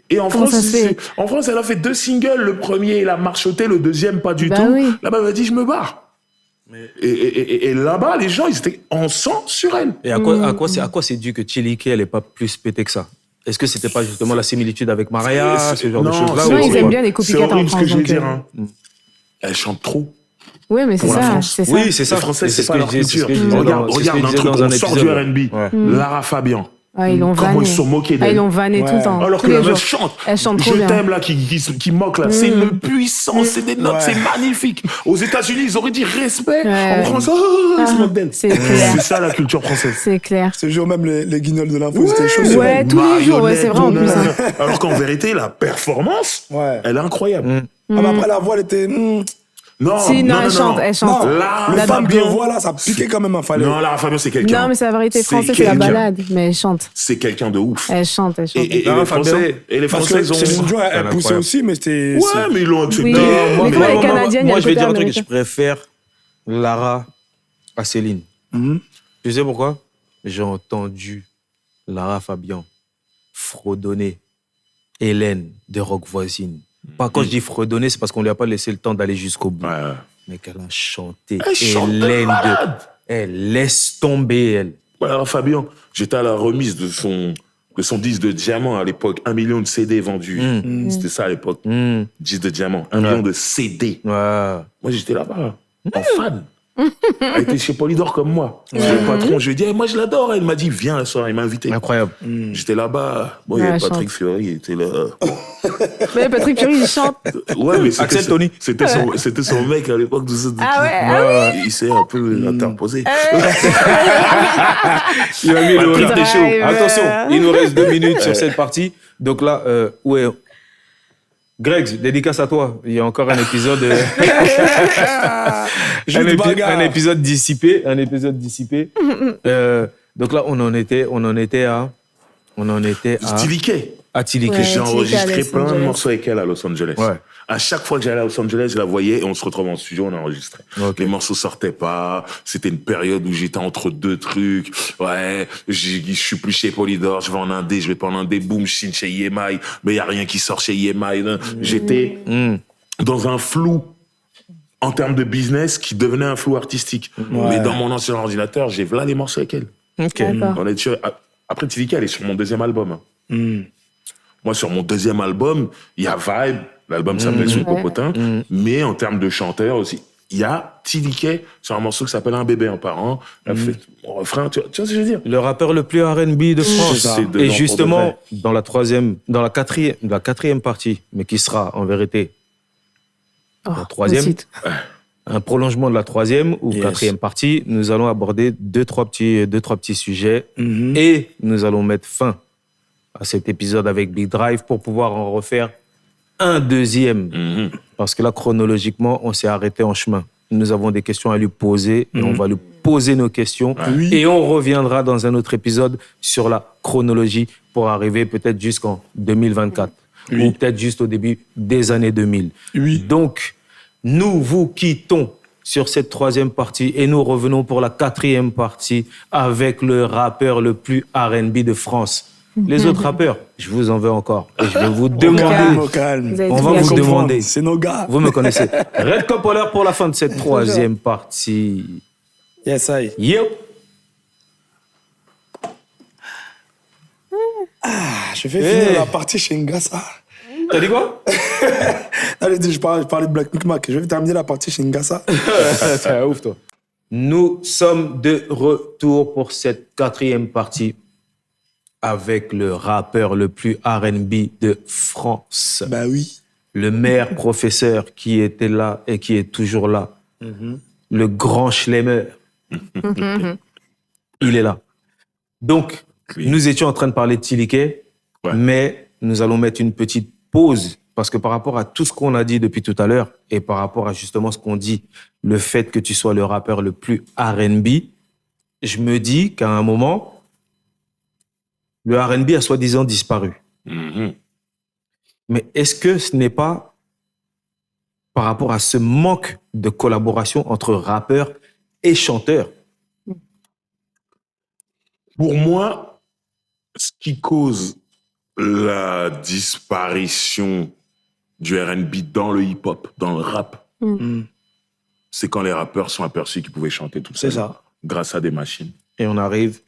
Et en comment France, ça se fait en France, elle a fait 2 singles. Le premier, il a marchoté, le deuxième, pas du tout. Oui. Là-bas, elle m'a dit, je me barre. Et là-bas, les gens, ils étaient en sang sur elle. Et à quoi c'est dû que Tilike, elle n'est pas plus pétée que ça? Est-ce que c'était pas justement la similitude avec Mariah, ce genre de choses-là? Non, ils aiment bien les copycats en France. C'est horrible ce que je vais dire. Hein. Elle chante trop. Oui, mais c'est ça. Oui, c'est ça. Les Français, c'est pas leur culture. Regarde un truc, on sort du R&B. Lara Fabian. Ah, ils l'ont vanné. Comment ils se sont moqués d'elle. Ils l'ont vanné tout le temps. Alors que la meuf chante. Elle chante trop Je bien. t'aime, là, qui moque, là. C'est une puissance, c'est des notes, c'est magnifique. Aux États-Unis, ils auraient dit respect. En France, ils se moquent d'elle. C'est clair. C'est ça, la culture française. C'est clair. Ce jour même, les guignols de l'info, c'était chaud. Ouais, tous les jours, c'est vrai en plus. Alors qu'en vérité, la performance, elle est incroyable. Ah, mais après, la voix, elle était... Non, si, non, elle chante. Non, Lara le dame de Fabian. voix, là, ça piquait quand même, fallait. Non, Lara Fabian, c'est quelqu'un. Non, mais c'est la vérité française, c'est la balade. Mais elle chante. C'est quelqu'un de ouf. Elle chante. Et les Français, ils ont... Céline Dion, elle poussait aussi, mais c'était... Ouais, mais ils l'ont accepté. Oui. Mais les Canadiennes, moi, je vais dire un truc. Je préfère Lara à Céline. Tu sais pourquoi? J'ai entendu Lara Fabian fredonner Hélène de Rock Voisine. Pas quand je dis fredonner, c'est parce qu'on lui a pas laissé le temps d'aller jusqu'au bout. Mais qu'elle a chanté. Hélène elle laisse tomber, elle. Voilà, Fabian, j'étais à la remise de son disque de diamant à l'époque. 1 million de CD vendus. C'était ça à l'époque. Disque de diamant. 1 million de CD. Moi, j'étais là-bas, en fan. Elle était chez Polydor comme moi. Le patron, je lui ai dit, moi je l'adore. Elle m'a dit, viens la soirée, il m'a invité. Incroyable. J'étais là-bas. Bon, il y avait Patrick Fiori, il était là. Mais Patrick Fiori, il chante. Ouais, mais Axel Tony. C'était son mec à l'époque. Il s'est un peu interposé. Il a mis le Patrick, t'es chaud. Attention, il nous reste 2 minutes sur cette partie. Donc là, Greg, dédicace à toi. Il y a encore un épisode. Un épisode dissipé. Donc là, on en était à Tilike. Ouais, J'ai enregistré Tilike, plein de morceaux avec elle à Los Angeles. Ouais. À chaque fois que j'allais à Los Angeles, je la voyais et on se retrouvait en studio, on enregistrait. Okay. Les morceaux sortaient pas. C'était une période où j'étais entre 2 trucs. Ouais, je suis plus chez Polydor, je vais en Indé, je vais pas en Indé, boum, je signe chez EMI, mais y a rien qui sort chez EMI. J'étais dans un flou en termes de business qui devenait un flou artistique. Mais dans mon ancien ordinateur, j'ai là les morceaux avec elle. Ok. On est sûr. Après, Tilike, elle est sur mon 2e album. Moi, sur mon 2e album, il y a Vibe, l'album s'appelle Son Popotin, mais en termes de chanteur aussi, il y a Tilike sur un morceau qui s'appelle Un bébé, un parent. Elle fait mon refrain, tu vois ce que je veux dire? Le rappeur le plus R&B de France. Et justement, dans la quatrième partie, mais qui sera en vérité la 3e, un prolongement de la 3e ou 4e partie, nous allons aborder deux, trois petits sujets et nous allons mettre fin à cet épisode avec Big Drive pour pouvoir en refaire un 2e. Parce que là, chronologiquement, on s'est arrêté en chemin. Nous avons des questions à lui poser et on va lui poser nos questions. Et on reviendra dans un autre épisode sur la chronologie pour arriver peut-être jusqu'en 2024 ou peut-être juste au début des années 2000. Donc, Nous vous quittons sur cette 3e partie et nous revenons pour la 4e partie avec le rappeur le plus R&B de France. Les autres rappeurs, je vous en veux encore. Et je vais vous demander. Au calme. Vous avez On tout va gâché. vous demander. C'est nos gars. Vous me connaissez. Red Coppoler pour la fin de cette 3e partie. Yes, I. Yo. Je vais finir la partie chez Ngassa. T'as dit quoi? Allez, je parlais de Black Micmac. Je vais terminer la partie chez Ngassa. C'est ouf, toi. Nous sommes de retour pour cette 4e partie avec le rappeur le plus R&B de France. Bah oui. Le maire professeur qui était là et qui est toujours là. Le grand Schlemmer. Il est là. Donc, nous étions en train de parler de Tilike, mais nous allons mettre une petite pause parce que par rapport à tout ce qu'on a dit depuis tout à l'heure et par rapport à justement ce qu'on dit, le fait que tu sois le rappeur le plus R&B, je me dis qu'à un moment, le R&B a soi-disant disparu. Mais est-ce que ce n'est pas par rapport à ce manque de collaboration entre rappeurs et chanteurs? Pour moi, ce qui cause la disparition du R&B dans le hip-hop, dans le rap, c'est quand les rappeurs sont aperçus qu'ils pouvaient chanter tout C'est seuls ça. grâce à des machines. Et on arrive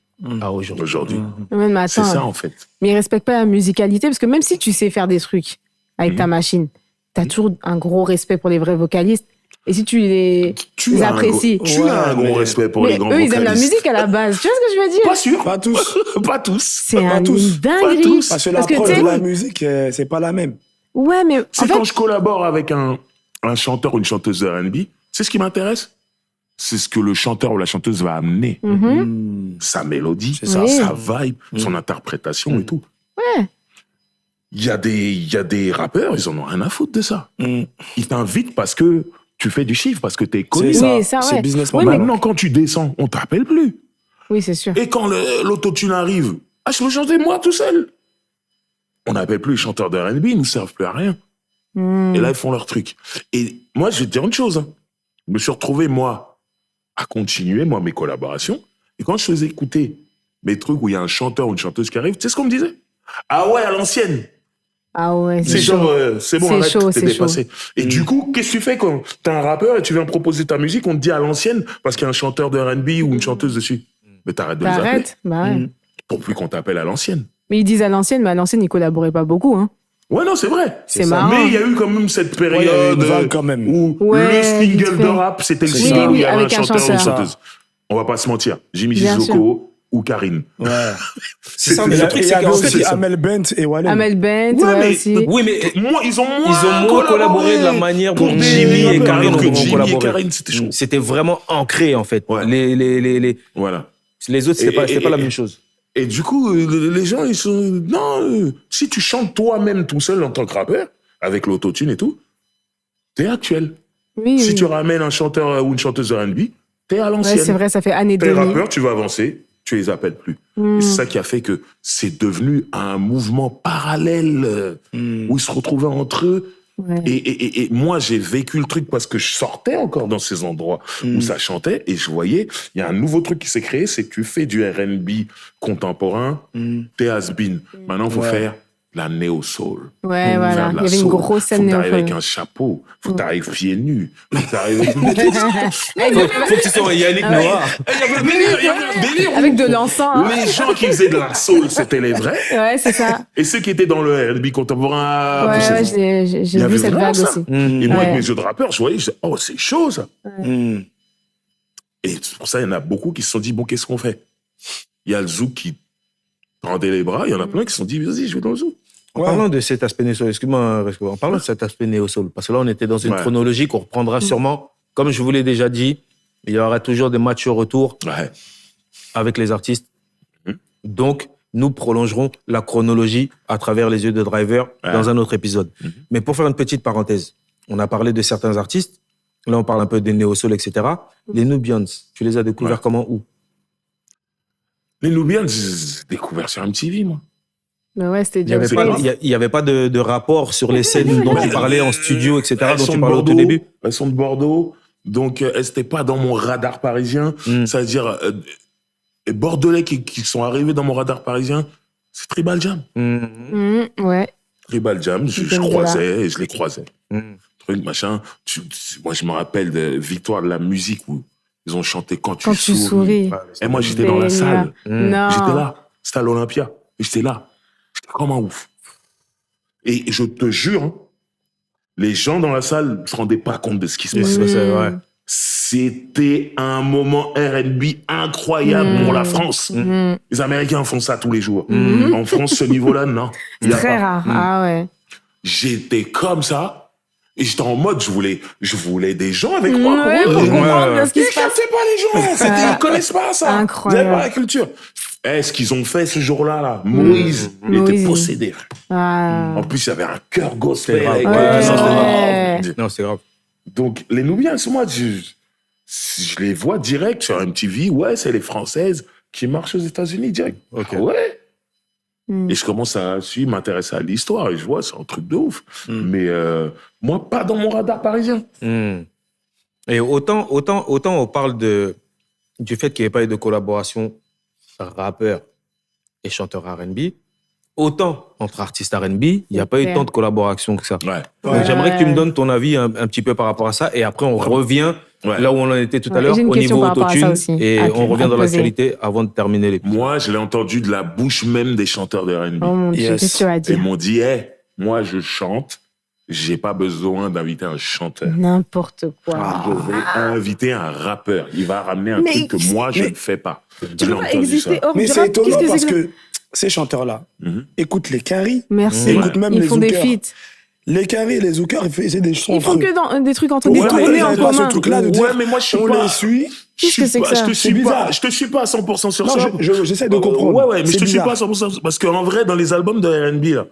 à aujourd'hui. Mais attends, C'est ça, en fait. mais ils respectent pas la musicalité parce que même si tu sais faire des trucs avec ta machine, t'as toujours un gros respect pour les vrais vocalistes. Et si tu les apprécies. Tu as un gros respect pour Mais les grands eux, vocalistes. ils aiment la musique à la base. Tu vois ce que je veux dire? Pas sûr. Pas tous. Pas tous. C'est pas une tous. dinguerie. Pas tous. Parce que Parce que l'approche tu sais- de la musique, c'est pas la même. Ouais, mais C'est en fait, quand je collabore avec un chanteur ou une chanteuse de R&B, c'est ce qui m'intéresse. C'est ce que le chanteur ou la chanteuse va amener. Sa mélodie, C'est ça. sa vibe, son interprétation et tout. ouais. Il y a des rappeurs, ils en ont rien à foutre de ça. Ils t'invitent parce que tu fais du chiffre, parce que t'es connu. C'est Oui, ça. ça, C'est ouais. business Oui, model. Maintenant, quand tu descends, on t'appelle plus. Oui, c'est sûr. Et quand l'autotune arrive, je veux chanter moi tout seul. On n'appelle plus les chanteurs de R&B, ils nous servent plus à rien. Et là, ils font leur truc. Et moi, je vais te dire une chose. Je me suis retrouvé, moi, à continuer, moi, mes collaborations. Et quand je faisais écouter mes trucs où il y a un chanteur ou une chanteuse qui arrive, tu sais ce qu'on me disait? Ah ouais, à l'ancienne. Ah ouais, C'est chaud. genre, c'est bon, C'est arrête, chaud, t'es c'est dépassé. Et du coup, qu'est-ce que tu fais quand t'es un rappeur et tu viens proposer ta musique, on te dit à l'ancienne parce qu'il y a un chanteur de R&B ou une chanteuse dessus? Mais t'arrêtes de les appeler T'arrêtes? Bah ouais. pour plus qu'on t'appelle à l'ancienne. Mais ils disent à l'ancienne, mais à l'ancienne, ils collaboraient pas beaucoup. Hein. Ouais, non, c'est vrai. C'est marrant. Mais il y a eu quand même cette Ouais, il y a eu période une vague quand même. où Ouais, le vite single fait. de rap, c'était le C'est single ça. où il y Oui, avait un avec un chanteur ou une chanteur. chanteuse. On va pas se mentir. Jimmy Bien Sissoko ou Karine. Ouais. C'est ça, C'était- mais Et le truc, il y c'est avait qu'en aussi fait, Amel Bent et Wallen. Amel Bent, Ouais, ouais, mais- aussi. oui, mais Ils ont ils ont moins collaboré de la manière dont pour des Jimmy et rappeurs, Karine alors que ont Jimmy et collaboré. Karine, c'était chaud. C'était vraiment ancré, en fait. Ouais. Voilà. Les autres, c'était Et- pas la et- même chose. Et du coup, les gens, ils sont... Non, si tu chantes toi-même tout seul en tant que rappeur, avec l'autotune et tout, t'es actuel. Oui, Si oui. tu ramènes un chanteur ou une chanteuse de R&B, t'es à Ouais, l'ancienne. c'est vrai, ça fait année T'es 2000. rappeur, tu vas avancer, tu les appelles plus. Et c'est ça qui a fait que c'est devenu un mouvement parallèle où ils se retrouvaient entre eux. Ouais. Et moi, j'ai vécu le truc parce que je sortais encore dans ces endroits où ça chantait et je voyais, il y a un nouveau truc qui s'est créé, c'est que tu fais du R&B contemporain, t'es has-been. Maintenant, il faut faire la néo-soul. Ouais, Faut voilà. faire de Il la y avait une soul. grosse scène Faut que t'arrives avec néo-soul. un chapeau, faut que t'arrives pieds nus, faut que t'arrives avec... Faut que tu sois Yannick Noah. Il y avait un délire. Avec de l'encens. Hein. Les gens qui faisaient de la soul, c'était les vrais. Ouais, c'est ça. Et ceux qui étaient dans le R&B contemporain, Ouais, c'est ouais, fou. j'ai Il y avait vu cette vraiment vague ça. aussi. Et moi, Ouais. avec mes yeux de rappeur, je voyais, je disais, oh, c'est chaud, ça. Mm. Et c'est pour ça, il y en a beaucoup qui se sont dit, bon, qu'est-ce qu'on fait? Il y a le zouk qui tendait les bras, il y en a plein qui se sont dit, vas-y, je vais dans le zouk. En parlant de cet aspect néo-soul, excuse-moi, Resco, en parlant de cet aspect néo-soul, parce que là, on était dans une Ouais. chronologie qu'on reprendra sûrement. Comme je vous l'ai déjà dit, il y aura toujours des matchs au retour Ouais. avec les artistes. Donc, nous prolongerons la chronologie à travers les yeux de Driver dans un autre épisode. Mais pour faire une petite parenthèse, on a parlé de certains artistes. Là, on parle un peu des néo-soul, etc. Les Nubians, tu les as découverts Ouais. comment, où? Les Nubians, j'ai découvert sur MTV, moi. Mais ouais, c'était Il n'y avait, James pas- Bond. il y avait pas de rapport sur les scènes dont tu parlais en studio, etc., Elles dont sont tu de parlais au tout Bordeaux, début. elles sont de Bordeaux, donc elles n'étaient pas dans mon radar parisien. C'est-à-dire, les Bordelais qui sont arrivés dans mon radar parisien, c'est Tribal Jam. Ouais. Tribal Jam, je J'aime croisais et je les croisais. Mm. Truc, machin. Moi, je me rappelle de Victoire de la musique où ils ont chanté Quand Quand tu souris. Ouais, Et moi, j'étais dans la salle. Non. J'étais là. C'était à l'Olympia. Et j'étais là. J'étais comme un ouf. Et je te jure, hein, les gens dans la salle ne se rendaient pas compte de ce qui se Et passait. c'est vrai. C'était un moment R&B incroyable pour la France. Les Américains font ça tous les jours. En France, ce niveau-là, non. Il y a Très pas. rare. Ah ouais. J'étais comme ça. Et j'étais en mode, je voulais des gens avec moi. Ouais, pour comprendre bien ce qui Ils se passe. captaient pas les gens. Ils connaissent pas ça. Incroyable. Vous n'avez pas la culture. Ce qu'ils ont fait ce jour-là, là, Moïse, il était Moïse. possédé. Ah. En plus, il y avait un cœur gospel. C'est grave. avec- Ouais, ça, ouais. c'est grave. Non, c'est grave. Donc, les Nubiens, moi, je les vois direct sur MTV. Ouais, c'est les Françaises qui marchent aux États-Unis direct. Ok. Ah ouais. Et je commence à m'intéresser à l'histoire et je vois, c'est un truc de ouf. Mais moi, pas dans mon radar parisien. Et autant on parle du fait qu'il n'y ait pas eu de collaboration rappeur et chanteur R&B, autant entre artistes R&B, il n'y a pas eu clair. tant de collaboration que ça. Ouais. Donc, j'aimerais que tu me donnes ton avis un petit peu par rapport à ça et après on revient là où on en était tout à Ouais, l'heure j'ai une au question niveau par rapport à ça autotune aussi. et Ah, on ok, revient à dans poser. l'actualité avant de terminer l'épisode. Moi, je l'ai entendu de la bouche même des chanteurs de R&B. Oh mon Dieu, Yes. qu'est-ce que tu vas Ils dire? m'ont dit, moi, je chante. J'ai pas besoin d'inviter un chanteur. N'importe quoi. Je vais inviter un rappeur. Il va ramener un Mais- truc que moi, je mais- ne fais pas. Tu J'ai peux pas entendu exister ça. hors Mais du c'est rap. étonnant Qu'est-ce parce c'est que ces chanteurs-là écoutent les Quinry, Merci. écoutent même Ils les font des Zoukers. feats. Les Quinry et les Zoukers, ils faisaient des chansons Ils font entre eux. que des trucs entre Ouais, des mais tournées ils en avaient pas ce commun. truc-là de Ouais, dire, mais moi, je suis on pas- les suit. Qu'est-ce que c'est que ça? Je te C'est suis bizarre. pas. Je te suis pas à 100% sur Non, ça. j'essaie de comprendre. Ouais, mais je C'est te suis bizarre. pas à 100% parce qu'en vrai, dans les albums de R&B, là,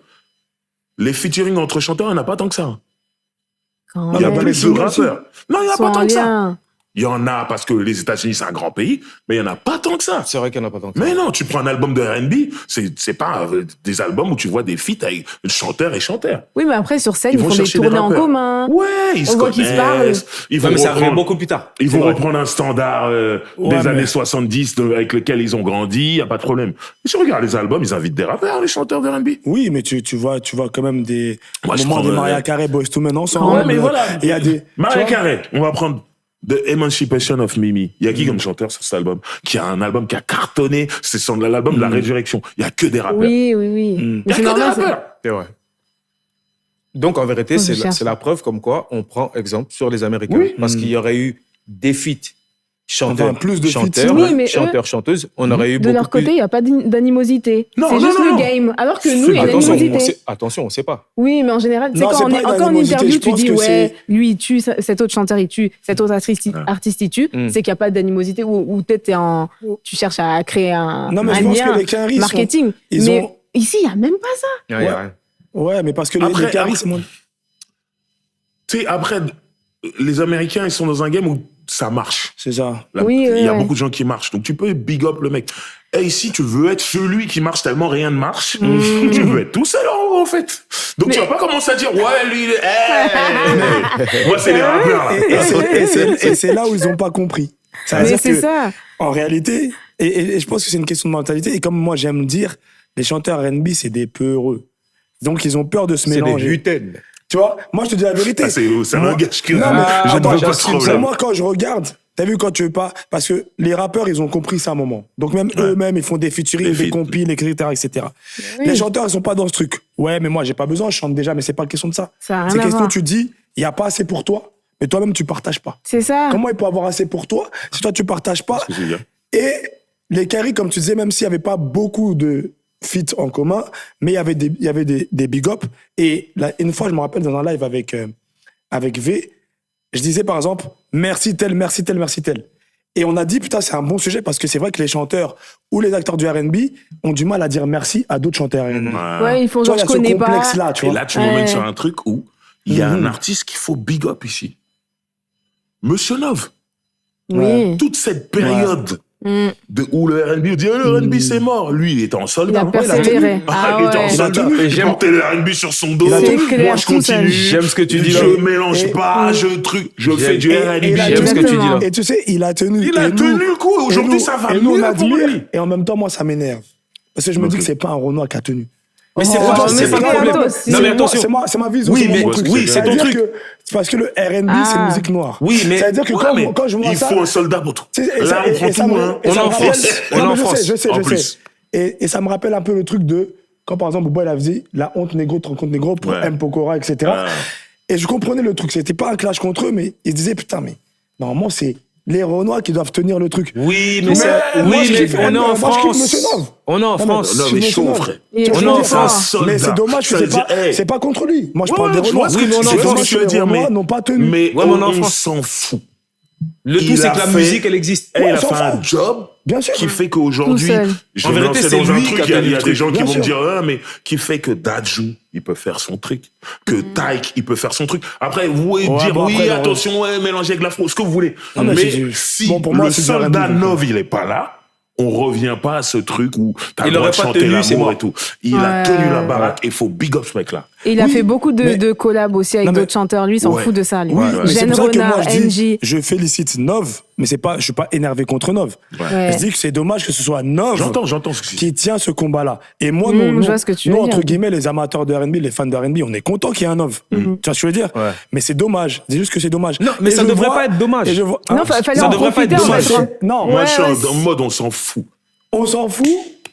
les featuring entre chanteurs, il n'y en a pas tant que ça. Quand Il y a même. pas plus les de singles aussi. rappeurs. Non, il n'y en a Ils sont pas tant en que ça. lien. Il y en a parce que les États-Unis, c'est un grand pays, mais il n'y en a pas tant que ça. C'est vrai qu'il n'y en a pas tant que ça. Mais non, tu prends un album de R&B, c'est pas des albums où tu vois des feats avec chanteur et chanteur. Oui, mais après, sur scène, Ils ils vont font des chercher des tournées en rappeurs. commun. Ouais, ils se On voit qu'ils se parlent. connaissent. Ils Non, vont mais ça arrive reprendre, beaucoup plus tard. ils C'est vont vrai. reprendre un standard Ouais, des mais- années 70 avec lequel ils ont grandi, il n'y a pas de problème. Mais si on regarde les albums, ils invitent des rappeurs, les chanteurs de R&B. Oui, mais tu vois quand même des Moi, je moments prends, des Maria Carey, Boyz II Men ensemble. Ouais, mais voilà. Il y a des. Maria tu vois, Carey, on va prendre The Emancipation of Mimi. Il y a qui comme chanteur sur cet album? Qui a un album qui a cartonné, c'est l'album de la résurrection. Il y a que des rappeurs. Oui. Il Mais y a c'est que des normal. rappeurs. C'est vrai. Donc, en vérité, Faut que je c'est cherche. la preuve comme quoi on prend exemple sur les Américains. Oui. Parce qu'il y aurait eu des feats chanteurs, Enfin, plus de feats. chanteurs, Oui, mais chanteurs, chanteuses. On aurait eu De beaucoup leur côté, plus... il n'y a pas d'animosité. Non, C'est non, juste non, le non. game. Alors que nous, il y a une Attention, animosité. attention, on ne sait pas. Oui, mais en général, tu sais, Non, quand c'est on pas est une encore en animosité, interview, je tu pense dis, que ouais, c'est- lui, il tue, cet autre chanteur, il tue, cet autre artiste, il tue. C'est qu'il n'y a pas d'animosité ou peut-être tu cherches à créer un Non, mais je un pense lien que les Quinry sont- marketing. ils Mais ont- ici, il n'y a même pas ça. Il y a rien. Ouais, mais parce que Après- les Quinry, après- c'est moins. Tu sais, après, les Américains, ils sont dans un game où ça marche. C'est ça. Là, Oui, il y a ouais. beaucoup de gens qui marchent. Donc, tu peux big up le mec. Et ici, tu veux être celui qui marche tellement rien ne marche. Tu veux être tout seul, en fait. Donc, tu vas pas commencer à dire, ouais, lui, il est... Hey moi, c'est les rappeurs, là. Et c'est là où ils n'ont pas compris. Ça veut Mais dire c'est que, ça. en réalité, et je pense que c'est une question de mentalité, et comme moi j'aime dire, les chanteurs R&B, c'est des peu heureux. Donc ils ont peur de se C'est des mélanger. gluten. Tu vois, moi je te dis la vérité. Ah, c'est un Moi- langage que Non, mais je ne attends, veux pas de j'assume. problème. Moi, quand je regarde, t'as vu quand tu veux pas, parce que les rappeurs, ils ont compris ça à un moment. Donc même eux-mêmes, ils font des featuring, Des des feats. compiles, etc. Oui. Les chanteurs, ils sont pas dans ce truc. Ouais, mais moi, j'ai pas besoin, je chante déjà, mais c'est pas question de ça. Ça a rien C'est à question, voir. tu dis, il y a pas assez pour toi, mais toi-même, tu partages pas. C'est ça. Comment il peut avoir assez pour toi si toi, tu partages pas? Qu'est-ce que je veux dire? Et les Quinry, comme tu disais, même s'il n'y avait pas beaucoup de feats en commun, mais il y avait des big up. Et là, une fois, je me rappelle dans un live avec V, je disais par exemple, merci tel, merci tel, merci tel. Et on a dit, putain, c'est un bon sujet parce que c'est vrai que les chanteurs ou les acteurs du R&B ont du mal à dire merci à d'autres chanteurs R&B. Ouais, ils font Tu vois, genre, il y je a ce connais pas. complexe-là, tu Et vois. là, tu m'emmènes Ouais. sur un truc où il y a un artiste qu'il faut big up ici. Monsieur Nov. Oui. Toute cette période Où le R&B, on dit, le R&B, c'est mort. Lui, il était en soldat. Il a persévéré. Il était en soldat. Il portait le R&B sur son dos. Moi, je continue. J'aime ce que tu dis là. Je mélange pas, je fais du R&B. J'aime ce que tu dis là. Et tu sais, il a tenu. Il a tenu le coup. Aujourd'hui, ça va mieux pour lui. Et en même temps, moi, ça m'énerve. Parce que je me dis que c'est pas un Renoir qui a tenu. Mais c'est pas le problème. Non, mais attention. C'est ma vision. Oui, c'est ton truc. Parce que le R&B, c'est une musique noire. Oui, mais. C'est-à-dire que quand je vois ça. Il faut un soldat pour tout. Là, on prend tout, hein. On est en France. On est en France. Je sais. Et ça me rappelle un peu le truc de. Quand par exemple, Bobo, il a dit la honte négro, te rencontre négro pour M. Pokora, etc. Et je comprenais le truc. C'était pas un clash contre eux, mais ils se disaient, putain, mais normalement, c'est les Renois qui doivent tenir le truc. Oui, mais on est en France. On est en France. Non, mais chaud, frère. On est en France. Mais c'est dommage que c'est pas contre lui. Moi, je parle des Renois. Oui, mais on est en France. Les Renois n'ont pas tenu. Mais on s'en fout. Le tout, c'est que la musique, elle existe. Il a fait un job qui fait qu'aujourd'hui, en vérité, c'est lui qui a tenu le truc. Il y a des gens qui vont me dire, mais qui fait que Dadju, il peut faire son truc, que Taïk, il peut faire son truc. Après, vous pouvez dire, attention, mélanger avec l'afro, ce que vous voulez. Mais si le soldat Nov, il est pas là, on revient pas à ce truc où t'as le droit de chanter l'amour et tout. Il a tenu la baraque et il faut big up ce mec-là. Et il a fait beaucoup de collabs aussi avec d'autres chanteurs. Lui, il s'en fout de ça. Jeanne Renard, NJ. Je félicite Nov, mais je suis pas énervé contre Nov. Je dis que c'est dommage que ce soit Nov j'entends ce que qui tient ce combat-là. Et moi, nous, entre guillemets, les amateurs de R&B, les fans de R&B, on est contents qu'il y ait un Nov. Tu vois ce que je veux dire? Mais c'est dommage. C'est juste que c'est dommage. Non, mais ça devrait pas être dommage. Non, fallait en profiter. Non, moi, je suis en mode on s'en fout. On s'en fout.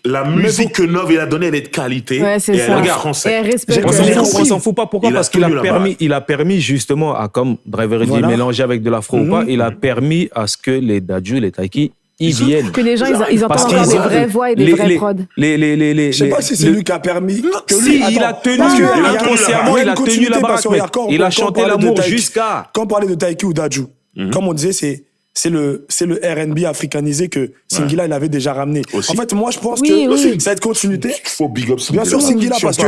La musique que Nov il a donnée, elle est de qualité. Ouais, c'est et ça. elle est française. On s'en fout pas. Pourquoi? Parce qu'il a permis justement à, comme Driver dit, mélanger avec de l'afro ou pas, il a permis à ce que les Dadju, les Taiki, ils viennent. Que les gens, ils entendent encore des vraies voix et des vrais prods. Je sais pas si c'est lui qui a permis. Si, il a tenu, inconsciemment, il a tenu la baraque. Il a chanté l'amour jusqu'à. Quand on parlait de Taiki ou Dadju, comme on disait, c'est le R&B africanisé que Singila il avait déjà ramené. Aussi. En fait, moi je pense que cette continuité. Il faut big up Singila. Bien sûr Singila parce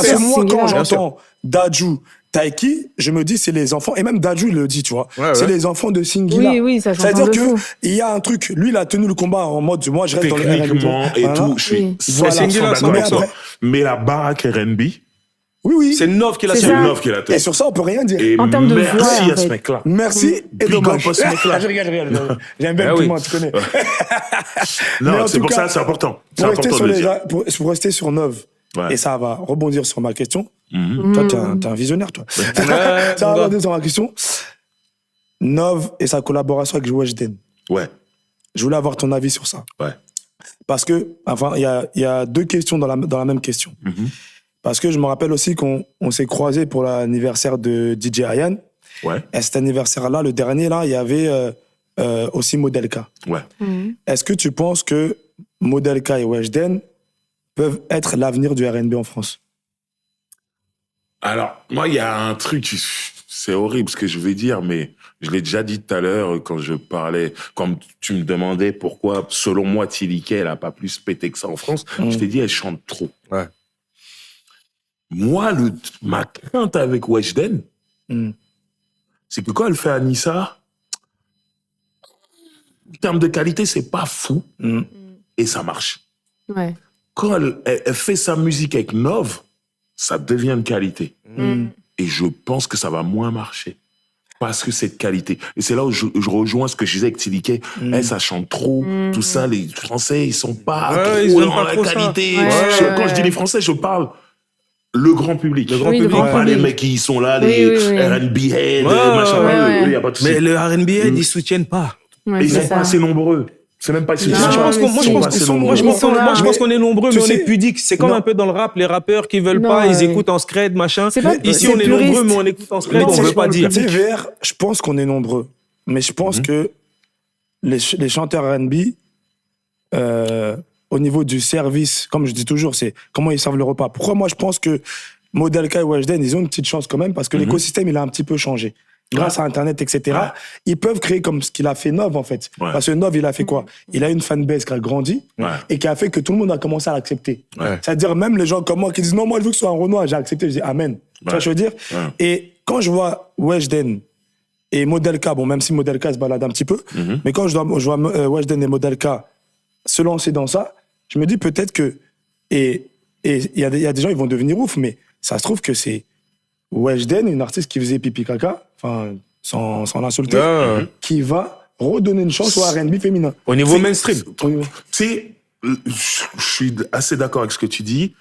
que moi quand j'entends Dadju, Taiki, je me dis c'est les enfants et même Dadju il le dit, tu vois. C'est les enfants de Singila. Oui, ça change. C'est-à-dire que il y a un truc, lui il a tenu le combat en mode moi je reste dans le R&B et tout, je suis Singila mais la baraque R&B. Oui. C'est Nov qui l'a tenu. Et sur ça, on peut rien dire. En termes de voix, merci à ce mec-là. Merci et dommage. Big up à ce mec-là. Je rigole. J'aime bien le piment, tu connais. Non, c'est pour ça, c'est important. Pour rester sur Nov, et ça va rebondir sur ma question. Toi, t'es un visionnaire, toi. Ça va rebondir sur ma question. Nov et sa collaboration avec Weshden. Ouais. Je voulais avoir ton avis sur ça. Ouais. Parce que, enfin, il y a deux questions dans la même question. Parce que je me rappelle aussi qu'on s'est croisés pour l'anniversaire de DJ Ayan. Ouais. Et cet anniversaire-là, le dernier, là, il y avait aussi Modelka. Ouais. Est-ce que tu penses que Modelka et Weshden peuvent être l'avenir du R&B en France? Alors, moi, il y a un truc, c'est horrible ce que je vais dire, mais je l'ai déjà dit tout à l'heure quand tu me demandais pourquoi, selon moi, Tilike, elle n'a pas plus pété que ça en France. Je t'ai dit, elle chante trop. Ouais. Moi, ma crainte avec Weshden, c'est que quand elle fait Anissa, en termes de qualité, c'est pas fou. Et ça marche. Ouais. Quand elle fait sa musique avec Nov, ça devient de qualité. Et je pense que ça va moins marcher. Parce que c'est de qualité. Et c'est là où je rejoins ce que je disais avec Tilike. Ça chante trop. Tout ça, les Français, ils sont pas trop dans la qualité. Quand je dis les Français, je parle le grand public. Le grand public. Pas les mecs qui sont là, les R&B heads, machin. Y a pas de souci. Mais le R&B head, ils soutiennent pas. Et ils sont pas assez nombreux. C'est même pas si moi, je pense qu'on est nombreux, mais on est pudique. C'est comme un peu dans le rap, les rappeurs qui veulent pas, ils écoutent en scred, machin. Ici, on est nombreux, mais on écoute en scred, on veut pas dire. VR, je pense qu'on est nombreux. Mais je pense que les chanteurs R&B, au niveau du service, comme je dis toujours, c'est comment ils servent le repas. Pourquoi moi, je pense que Modelka et Weshden, ils ont une petite chance quand même, parce que l'écosystème, il a un petit peu changé. Grâce à Internet, etc., ils peuvent créer comme ce qu'il a fait Nov, en fait. Parce que Nov, il a fait quoi? Il a une fanbase qui a grandi et qui a fait que tout le monde a commencé à l'accepter. C'est-à-dire, même les gens comme moi qui disent « Non, moi, je veux que ce soit un Renoir », j'ai accepté. Je dis « Amen ». Tu vois ce que je veux dire? Et quand je vois Weshden et Model K, bon, même si Model K se balade un petit peu, mais quand je vois Weshden et Model K se lancer dans ça, je me dis peut-être que, et il y a des gens, ils vont devenir ouf, mais ça se trouve que c'est Weshden, une artiste qui faisait pipi caca, enfin, sans l'insulter, qui va redonner une chance au R&B féminin. Au niveau mainstream. Tu sais, je suis assez d'accord avec ce que tu dis.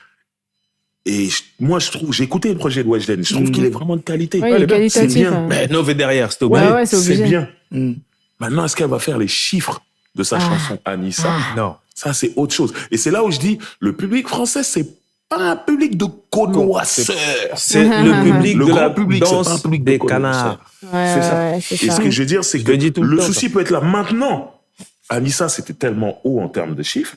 Et moi, j'ai écouté le projet de Weshden. Je trouve qu'il est vraiment de qualité. Oui, il est qualitatif. C'est bien. Mais Nov est derrière, c'est obligé. Ouais, c'est obligé. C'est bien. Maintenant, est-ce qu'elle va faire les chiffres de sa chanson Anissa? Non. Ça, c'est autre chose. Et c'est là où je dis, le public français, c'est pas un public de connoisseurs. C'est le public Le de grand la public, c'est pas un danse public de des connaisseurs. canards. C'est ça. Ouais, c'est Et ça. ce que je veux dire, c'est que le dis tout le le temps, souci peut être là maintenant. Anissa, c'était tellement haut en termes de chiffres.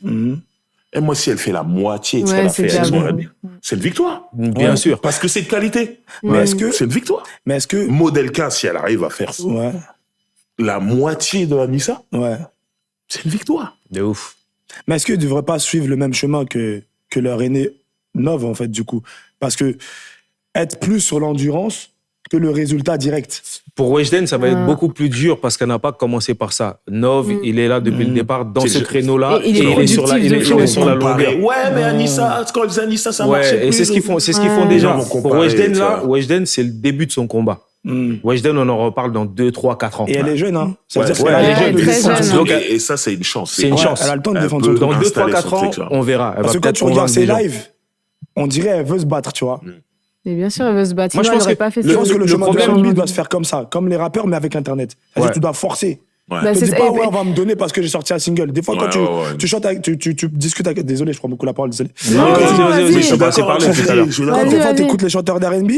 Et moi, si elle fait la moitié de ce Ouais, qu'elle a c'est fait, déjà elle bon. serait bien. C'est une victoire. Bien sûr. Parce que c'est de qualité. Mais est-ce que, C'est une victoire. mais est-ce que, Model K, si elle arrive à faire ouais, la moitié de Anissa, ouais. c'est une victoire. De ouf. Mais est-ce qu'ils ne devraient pas suivre le même chemin que leur aîné Nov, en fait, du coup? Parce que être plus sur l'endurance que le résultat direct. Pour Weshden, ça va être beaucoup plus dur parce qu'elle n'a pas commencé par ça. Nov, il est là depuis le départ dans ce créneau-là. Et il est sur la, productif il est de sur la longueur. Ouais, mais Anissa, quand ils disaient Anissa, ça marchait Ouais, plus. et c'est ce qu'ils font, déjà. gens vont Pour comparer, Weshden, tu là, vois. Weshden, c'est le début de son combat. Weshden, on en reparle dans 2, 3, 4 ans. Et elle est jeune, hein. Ça veut dire ouais, qu'elle a elle est le temps jeune, de très défendre jeune. son Donc, truc. Et ça, c'est une chance. C'est une chance. Elle a le temps de Elle défendre peut son Dans truc. 2, 3, installer 4 son ans, truc, là. on verra. Elle Parce va que quand peut-être tu regardes convaincre ses des gens. lives, on dirait elle veut se battre, tu vois. Et bien sûr, elle veut se battre. Moi, je Sinon, elle pense n'aurait que pas fait Je ça. pense que le chemin de problème- R&B doit se faire comme ça, comme les rappeurs, mais avec Internet. C'est-à-dire Ouais. que tu dois forcer. Ouais. Bah, Ne c'est dis ça. pas, Et- ouais, on va me donner parce que j'ai sorti un single. Des fois, quand Ouais. tu chantes avec, tu discutes avec, désolé, je prends beaucoup la parole, désolé. Non, Non, vas-y, vas-y. vas-y, Je je suis t'ai assez d'accord, parlé tout à l'heure. je suis Quand d'accord. Vas-y, des fois, vas-y. t'écoutes les chanteurs d'R&B,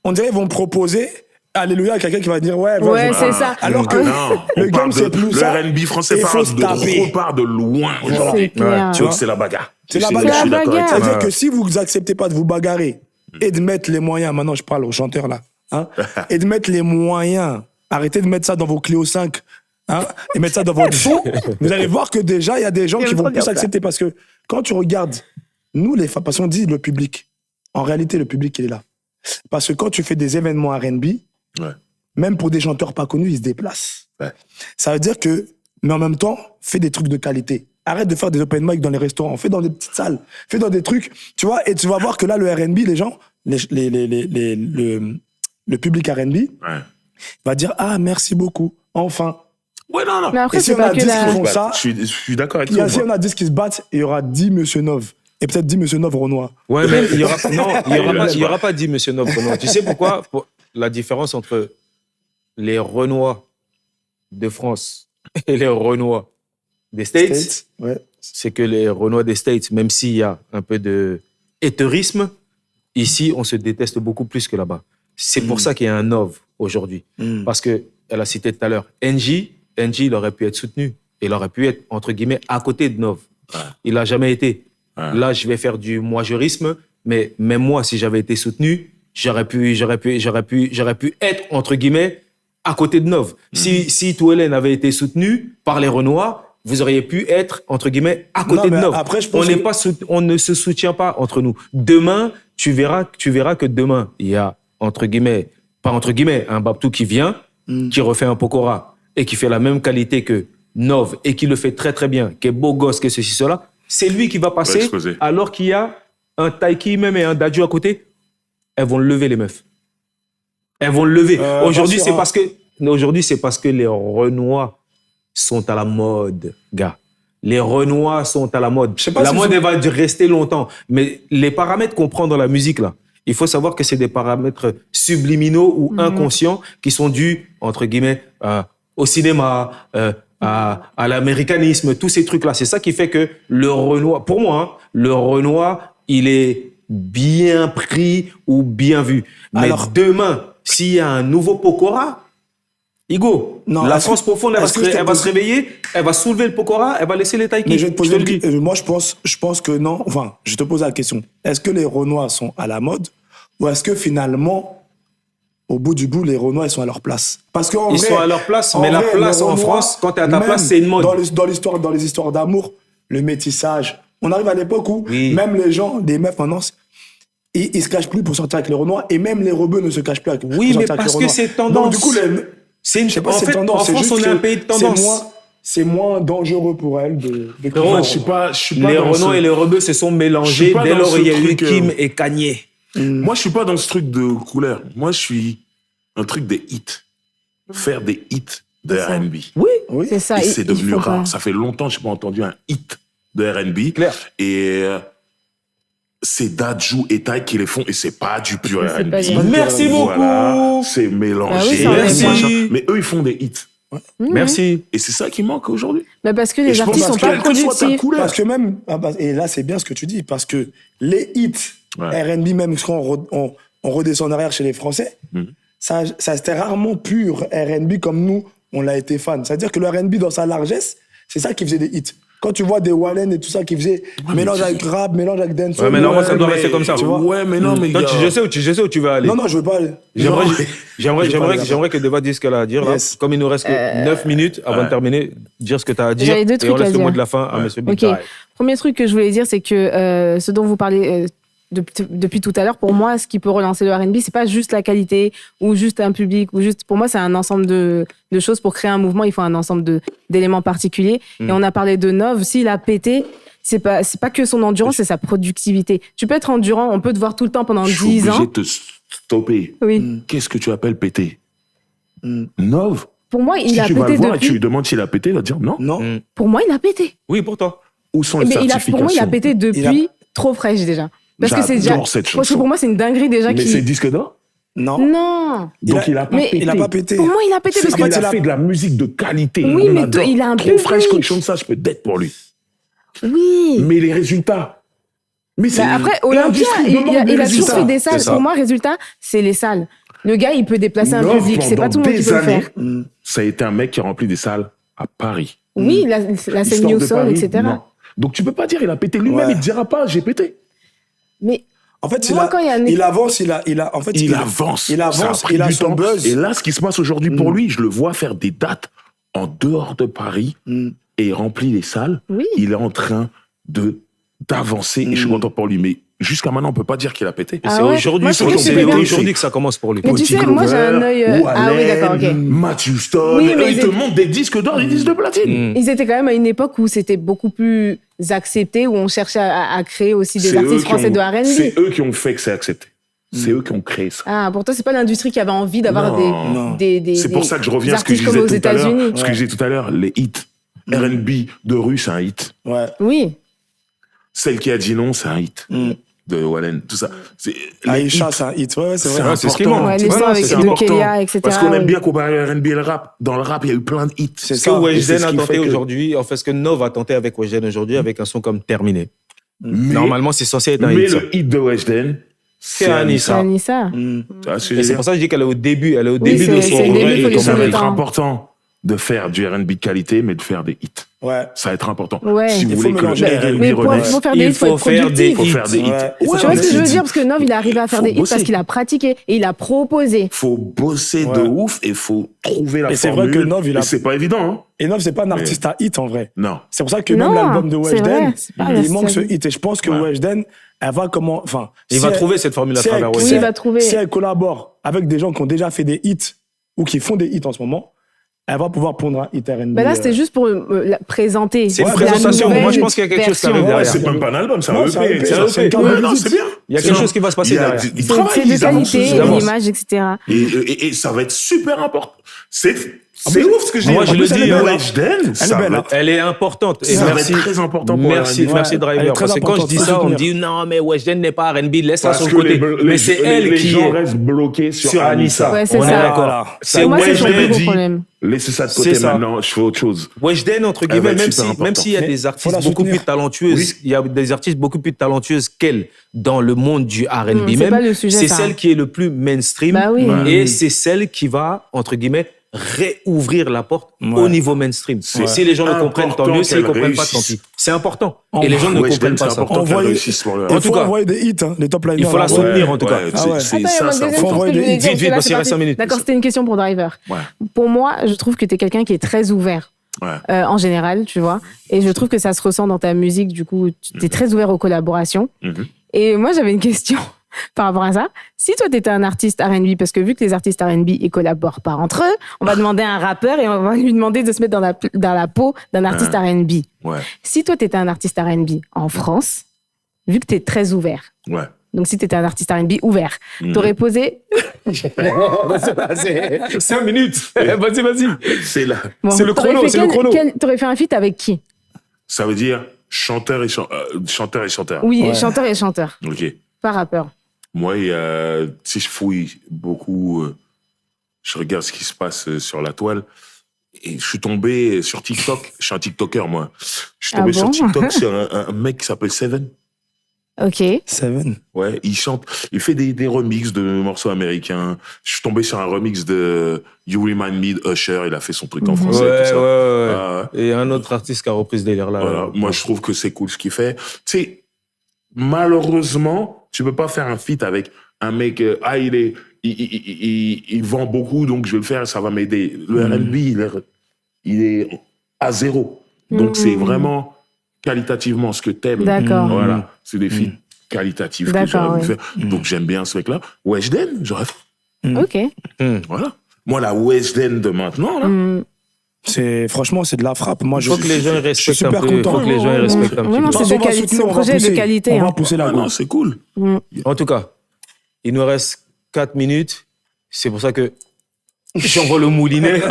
on dirait qu'ils vont proposer Alléluia à quelqu'un qui va dire ouais, Ouais, vas-y. c'est ça. Alors que Non, le on parle game, c'est plus le ça. R&B français Il faut part se taper. repart de loin C'est aujourd'hui. clair. Tu vois que c'est la bagarre. C'est la Je bagarre. suis d'accord avec C'est la ça. C'est-à-dire que si vous acceptez pas de vous bagarrer et de mettre les moyens, maintenant je parle aux chanteurs là, hein, et de mettre les moyens, arrêtez de mettre ça dans vos Clio 5, hein, et mettre ça dans votre son, vous allez voir que déjà il y a des gens qui vont plus accepter parce que quand tu regardes, nous les femmes, parce qu'on dit le public, en réalité le public il est là. Parce que quand tu fais des événements R&B, Ouais. même pour des chanteurs pas connus, ils se déplacent. Ouais. Ça veut dire que, mais en même temps, fais des trucs de qualité. Arrête de faire des open mic dans les restaurants. Fais dans des petites salles. Fais dans des trucs, tu vois, et tu vas voir que là, le R&B, les gens, le public R&B Ouais. va dire, ah, merci beaucoup. Enfin. Ouais, non. Mais après, Et si c'est on a pas que 10 la... qui font ça, Je suis d'accord avec il y toi. a, si on a 10 qui se battent, il y aura 10 Monsieur Nov. Et peut-être 10 Monsieur Nov Renoir. Ouais, mais il y aura, non, il y aura Ouais. pas dit Monsieur Nov. Non. Tu sais pourquoi? La différence entre les Renois de France et les Renois des States, Ouais. c'est que les Renois des States, même s'il y a un peu de hétérisme, ici, on se déteste beaucoup plus que là-bas. C'est pour ça qu'il y a un Nov aujourd'hui. Parce que, elle a cité tout à l'heure, NJ, il aurait pu être soutenu. Il aurait pu être, entre guillemets, à côté de Nov. Ouais. Il n'a jamais été. Ouais. Là, je vais faire du moi-jeurisme, mais même moi, si j'avais été soutenu, j'aurais pu être, entre guillemets, à côté de Nov. Si Touelen avait été soutenu par les Renois, vous auriez pu être, entre guillemets, à côté Non, de mais Nov. après, je pense On ne se soutient pas entre nous. Demain, tu verras que demain, il y a, entre guillemets, pas entre guillemets, un Babtou qui vient, qui refait un Pokora et qui fait la même qualité que Nov et qui le fait très très bien, qui est beau gosse, que ceci, cela. C'est lui qui va passer, exploser. alors qu'il y a un Taiki même et un Dadju à côté. Elles vont le lever, les meufs. Elles vont le lever. Aujourd'hui, bien sûr, c'est parce que les Renois sont à la mode, gars. Les Renois sont à la mode. Je sais pas La si mode, c'est- elle va rester longtemps. Mais les paramètres qu'on prend dans la musique, là, il faut savoir que c'est des paramètres subliminaux ou inconscients qui sont dus, entre guillemets, au cinéma, à l'américanisme, tous ces trucs-là. C'est ça qui fait que le Renoir, pour moi, hein, le Renoir, il est bien pris ou bien vu. Mais Alors- demain, s'il y a un nouveau Pokora, Igo, Non, la est-ce France que- profonde, elle est-ce que je te va pose- se réveiller, elle va soulever le Pokora, elle va laisser les Taiki. Mais je vais te poser le dis. moi, je pense que non. Enfin, je te pose la question. Est-ce que les Renois sont à la mode ou est-ce que finalement, au bout du bout, les Renois, ils sont à leur place? Parce qu'en Ils vrai, sont à leur place, en mais la vrai, place les en Renois, France, quand t'es à ta même place, c'est une mode. Dans les histoires d'amour, le métissage. On arrive à l'époque où Oui. même les gens, des meufs maintenant, ils se cachent plus pour sortir avec les Renois et même les rebeux ne se cachent plus pour Oui, mais sortir avec parce les que Renois. c'est Donc tendance. du coup, C'est Je sais pas en si c'est fait, en tendance. C'est France, juste on est un que pays de tendance. c'est moins dangereux pour elle de Frérot, je suis pas Les dans Renault ce- et les Rebeux se sont Je mélangés suis pas dès dans lors ce il y a eu truc, Kim et Kanye. Moi, je suis pas dans ce truc de couleur. Moi, je suis un truc des hits. Faire des hits de ça. R&B. Oui. C'est ça. Et c'est il devenu faut rare. pas. Ça fait longtemps que je n'ai pas entendu un hit de R&B. Clair. Et c'est Dadju et Tai qui les font. Et c'est pas du pur C'est R&B. pas du- Merci beaucoup. Voilà, c'est mélangé. Ah oui, ça Merci. machin. Mais eux, ils font des hits. Merci. Et c'est ça qui manque aujourd'hui. Mais parce que Et les je pense artistes sont que pas quelle que soit ta productifs. couleur. Parce que même, et là c'est bien ce que tu dis, parce que les hits R&B, même quand on redescend en arrière chez les Français, ça c'était rarement pur R&B comme nous, on l'a été fan. C'est-à-dire que le R&B dans sa largesse, c'est ça qui faisait des hits. Quand tu vois des Wallen et tout ça qui faisaient mélange avec rap, mélange avec dancehall. Ouais, mais normalement, ça doit rester comme ça. Tu vois. Ouais, mais non, mais Toi, je sais où tu vas aller. Non, je veux pas aller. J'aimerais que Deva dise ce qu'elle a à dire. Là. Yes. Comme il nous reste que 9 minutes avant de terminer, dire ce que tu as à dire. J'avais deux et trucs on laisse à le mot dire. de la fin à M. Big Ok. Time. Premier truc que je voulais dire, c'est que ce dont vous parlez depuis tout à l'heure, pour moi, ce qui peut relancer le R&B, c'est pas juste la qualité ou juste un public ou juste. Pour moi, c'est un ensemble de choses. Pour créer un mouvement, il faut un ensemble d'éléments particuliers. Et on a parlé de Nov. S'il a pété, c'est pas que son endurance, c'est sa productivité. Tu peux être endurant, on peut te voir tout le temps pendant Je suis 10 obligé ans. de te stopper. Oui. Qu'est-ce que tu appelles péter Nov. Pour moi, il Si a tu vas pété le voir et tu depuis. lui demandes s'il a pété, il va te dire non. Non. Pour moi, il a pété. Oui, pour toi. Où sont les Mais certifications pour moi, il a pété depuis trop fraîche déjà. Parce que c'est déjà. J'adore cette Parce que chanson. pour moi, c'est une dinguerie déjà Mais qui. c'est disque d'or. Non. Non. Donc il a pas mais pété. Il a pas pété. Pour moi, il a pété C'est parce qu'il que. a fait de la musique de qualité. Oui, On mais adore. il a un Trop public. fraîche quand il chante ça, je peux d'être pour lui. Oui. Mais les résultats. Mais c'est Après, Olympia, l'industrie il demande a des toujours résultats. fait des salles. C'est ça. Pour moi, résultat, c'est les salles. Le gars, il peut déplacer un Nov, public. C'est pas tout pendant le monde qui des peut le années, faire. Ça a été un mec qui a rempli des salles à Paris. Oui, la scène Histoire New de Soul, Paris, etc. non. Donc tu peux pas dire il a pété lui-même, Ouais. il te dira pas j'ai pété. Mais En fait, Moi, quand il y a un- il avance, en fait, Il avance. Il Ça avance, pris il a du son temps. buzz. Et là, ce qui se passe aujourd'hui pour lui, je le vois faire des dates en dehors de Paris et il remplit les salles. Oui. Il est en train d'avancer et je suis content pour lui. Mais jusqu'à maintenant, on peut pas dire qu'il a pété. Ah C'est ouais. aujourd'hui Moi, je trouve que c'est c'est quelqu'un- aujourd'hui que ça commence pour lui. Mais tu sais, moi, j'ai un œil. Ah oui, d'accord, ok. Matthew Stone, Oui, mais eux, ils te montrent des disques d'or, des disques de platine. Ils étaient quand même à une époque où c'était beaucoup plus accepté, où on cherchait à créer aussi des C'est eux artistes qui français ont- de R&B. C'est eux qui ont fait que c'est accepté. C'est eux qui ont créé ça. Ah, pour toi, c'est pas l'industrie qui avait envie d'avoir Non. des C'est pour ça que je reviens à ce que je artistes comme disais aux tout à l'heure. États-Unis. Ce que je disais tout à l'heure, les hits. R&B de rue, c'est un hit. Ouais. Oui. Celle qui a dit non, c'est un hit. De Wallen, tout ça. C'est- les Aïcha, hits, c'est un hit. Ouais, c'est c'est vrai. c'est ce qui important. manque. Ouais, les Voilà, sons avec c'est de important. Kelia, etc. Parce qu'on aime oui. bien comparer le R&B et le rap. Dans le rap, il y a eu plein de hits. C'est Ce que ça. Et c'est Weshden ce a qui tenté fait que- aujourd'hui, en fait, ce que Nov a tenté avec Weshden aujourd'hui, avec un son comme Terminé. Mais, Normalement, c'est censé être un mais hit. ça. le hit de Weshden, C'est c'est Anissa. C'est Anissa. Tu vois ce que je Et veux c'est dire? pour ça que je dis qu'elle est au début. Elle est au Oui, début de c'est son le début, vrai faut lui Ça laisser va le être temps. important de faire du R&B de qualité, mais de faire des hits. Ouais. Ça va être important. Ouais. Si vous Il faut voulez que le mélanger les deux. R&B Mais pour renaisse, faire des Il hits, faut faut être faire des productif. il faut faire des hits. Ouais. Tu vois ce que je veux dire? Parce que Nov, il est arrivé à faire Faut des hits bosser. parce qu'il a pratiqué et il a proposé. Faut bosser de Ouais. ouf et faut trouver la Et c'est formule. vrai que Nov, il a- Et c'est pas évident, hein. Et Nov, c'est pas un artiste à hit en vrai. Non. C'est pour ça que Non, même l'album de c'est vrai, Weshden, c'est pas un il manque ce artiste. hit. Et je pense que Ouais. Weshden, elle va comment. Enfin, Il si va elle- trouver cette formule à si elle- travers Oui, Weshden. il va trouver. Si elle collabore avec des gens qui ont déjà fait des hits ou qui font des hits en ce moment, elle va pouvoir pondre un hit R&B. Ben là, c'était juste pour présenter. C'est une la présentation. nouvelle Moi, je pense qu'il y a quelque chose qui arrive version. derrière. C'est même pas un album, c'est un Non, EP. c'est un EP, C'est un c'est une EP. carte Ouais, de non, visite. c'est bien. Il y a quelque chose qui va se passer Il y a- derrière. Ils C'est travaillent, de ils avancent. qualité, ils avancent. l'image, etc. Et ça va être super important. C'est ouf ce que je dis. Moi, je En le plus, dis, elle est belle, ouais. Weshden, ça belle, va hein. être- Elle est importante. Et Ça va merci. être très important pour Merci, R&B. merci Ouais, elle est Driver. très Parce que quand je importante, dis faut ça, on me soutenir. dit non, mais Weshden n'est pas R&B, laisse-la Parce sur le que côté. les Mais c'est elle les qui gens est. restent bloqués sur Sur Anissa. Ouais, c'est On est ça. d'accord. Voilà. C'est Pour moi, c'est son plus Weshden. gros dit- problème. Laissez ça de C'est côté ça. maintenant, je fais autre chose. Weshden, entre Elle va guillemets, être même super si, même importante. s'il y a Mais des faut artistes la beaucoup soutenir. plus talentueuses, Oui. il y a des artistes beaucoup plus talentueuses qu'elle dans le monde du R&B C'est même. pas le sujet, C'est ça. celle qui est le plus mainstream. Bah oui. Ouais. Et c'est celle qui va, entre guillemets, réouvrir la porte Ouais. au niveau mainstream. C'est Si les gens le comprennent, tant important mieux. S'ils ne qu'elle comprennent pas, tant réussisse. pis. C'est important. Et les gens ne Weshden, comprennent c'est pas ça. important qu'elle Envoyer- réussisse pour le En Il tout faut cas, envoyer des hits, hein, les top liners. il faut la là. soutenir, en tout cas. c'est- Ah ouais. c'est Attends, il y a ça, ma ça. deuxième faut chose que envoyer je voulais des- dire, Vite, vite, là, parce c'est qu'il reste parti. 5 minutes. D'accord, c'était une question pour Driver. Ouais. Pour moi, je trouve que tu es quelqu'un qui est très ouvert. Ouais. En général, tu vois. Et je trouve que ça se ressent dans ta musique. Du coup, tu es très ouvert aux collaborations. Mhm. Et moi, j'avais une question. par rapport à ça. Si toi, t'étais un artiste R&B, parce que vu que les artistes R&B, ils collaborent pas entre eux, on va demander à un rappeur et on va lui demander de se mettre dans la peau d'un artiste R&B. Ouais, Si toi, t'étais un artiste R&B en France, vu que t'es très ouvert, ouais. donc si t'étais un artiste R&B ouvert, t'aurais posé... 5 minutes. Vas-y. C'est là. Bon, C'est le t'aurais chrono, fait c'est le chrono. T'aurais fait un feat avec qui? Ça veut dire chanteur et chanteur. Oui, Ouais. chanteur et chanteur, Ok. pas rappeur. Moi, si je fouille beaucoup, je regarde ce qui se passe sur la toile. Et je suis tombé sur TikTok. Je suis un TikToker, moi. Je suis Ah tombé bon sur TikTok sur un mec qui s'appelle Seven. Ok. Seven. Ouais, il chante, il fait des remixes de morceaux américains. Je suis tombé sur un remix de You Remind Me de Usher. Il a fait son truc en français, Ouais, tout ça. ouais. Ah, ouais. Et un autre artiste qui a repris ce délire-là. Voilà. Moi, je trouve que c'est cool ce qu'il fait. Tu sais, malheureusement, tu peux pas faire un feat avec un mec, il vend beaucoup, donc je vais le faire, ça va m'aider. Le R&B, il est à zéro. Donc, c'est vraiment qualitativement ce que t'aimes. D'accord. Voilà. C'est des feats qualitatifs que D'accord, j'aurais voulu ouais. faire. Donc, j'aime bien ce mec-là. Weshden, j'aurais fait. Ok. Voilà. Moi, la Weshden de maintenant, là, Franchement, c'est de la frappe. Moi, Il faut que les gens je suis respectent un super peu. Il content. faut que les gens respectent un Ouais, petit non, peu. c'est On de va qualité, soutenir, ce on va projet est de pousser. qualité. On hein. va pousser la ah go. non, c'est cool. En tout cas, il nous reste 4 minutes. C'est pour ça que j'envoie le moulinet.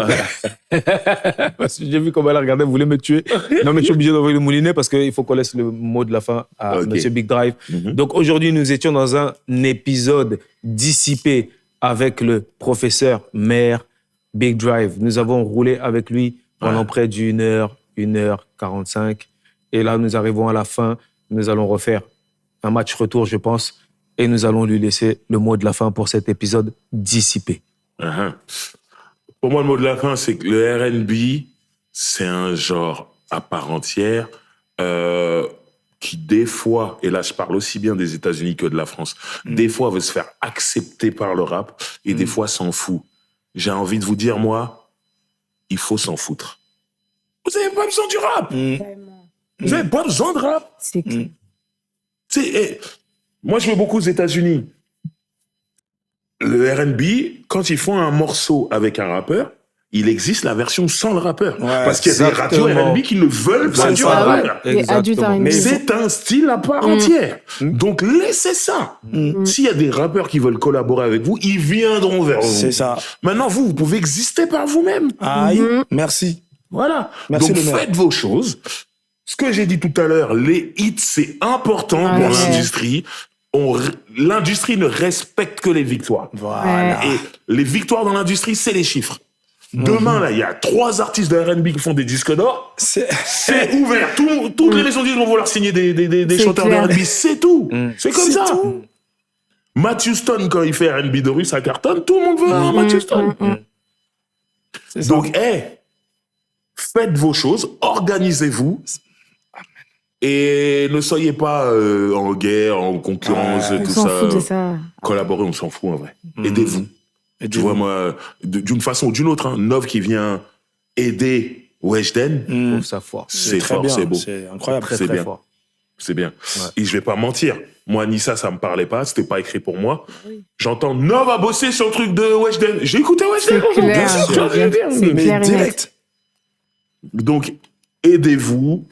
Parce que j'ai vu comment elle a regardé, elle voulait me tuer. Non, mais je suis obligé d'envoyer le moulinet parce qu'il faut qu'on laisse le mot de la fin à Ok. Monsieur Big Drive. Mhm. Donc aujourd'hui, nous étions dans un épisode dissipé avec le professeur Maire Big Drive. Nous avons roulé avec lui pendant Ouais. près d'une heure, 1h45. Et là, nous arrivons à la fin. Nous allons refaire un match retour, je pense. Et nous allons lui laisser le mot de la fin pour cet épisode dissipé. Uh-huh. Pour moi, le mot de la fin, c'est que le R&B, c'est un genre à part entière qui, des fois, et là, je parle aussi bien des États-Unis que de la France, des fois veut se faire accepter par le rap et des fois s'en fout. J'ai envie de vous dire, moi, il faut s'en foutre. Vous n'avez pas besoin du rap. Vous n'avez pas besoin de rap. C'est Tu sais, moi, je vais beaucoup aux États-Unis. Le R&B, quand ils font un morceau avec un rappeur, il existe la version sans le rappeur. Ouais, Parce qu'il y a des radios exactement. R&B qui ne veulent pas C'est du ça, rappeur. Les adultes Exactement. R&B. Mais C'est un style à part entière. Donc, laissez ça. S'il y a des rappeurs qui veulent collaborer avec vous, ils viendront vers vous. C'est ça. Maintenant, vous pouvez exister par vous-même. Aïe, merci. Voilà. Merci, Donc, le maire. faites vos choses. Ce que j'ai dit tout à l'heure, les hits, c'est important Ouais. pour l'industrie. L'industrie ne respecte que les victoires. Voilà. Et les victoires dans l'industrie, c'est les chiffres. Demain, là, il y a 3 artistes de R&B qui font des disques d'or. C'est C'est ouvert. Toutes les maisons disques vont vouloir signer des C'est chanteurs clair. de R&B. C'est tout. C'est comme c'est ça. tout. Matthew Stone, quand il fait R&B de rue, ça cartonne. Tout le monde veut un Matthew Stone. c'est ça. Donc, faites vos choses, organisez-vous. Et ne soyez pas en guerre, en concurrence, Ouais. On tout s'en ça. fout de ça. Collaborer, on s'en fout en vrai. Aidez-vous. Et Tu vois, moi, d'une façon ou d'une autre, Nov qui vient aider Weshden, Je trouve ça fort. c'est très fort, bien, c'est beau. C'est incroyable. Très, c'est très bien. fort. C'est bien. Et je vais pas mentir. Moi, Nissa, ça me parlait pas, c'était pas écrit pour moi. J'entends Nov a bossé sur le truc de Weshden. J'ai écouté Weshden. C'est clair. Bien sûr, C'est bien. C'est Mais clair et net. direct. Donc, aidez-vous.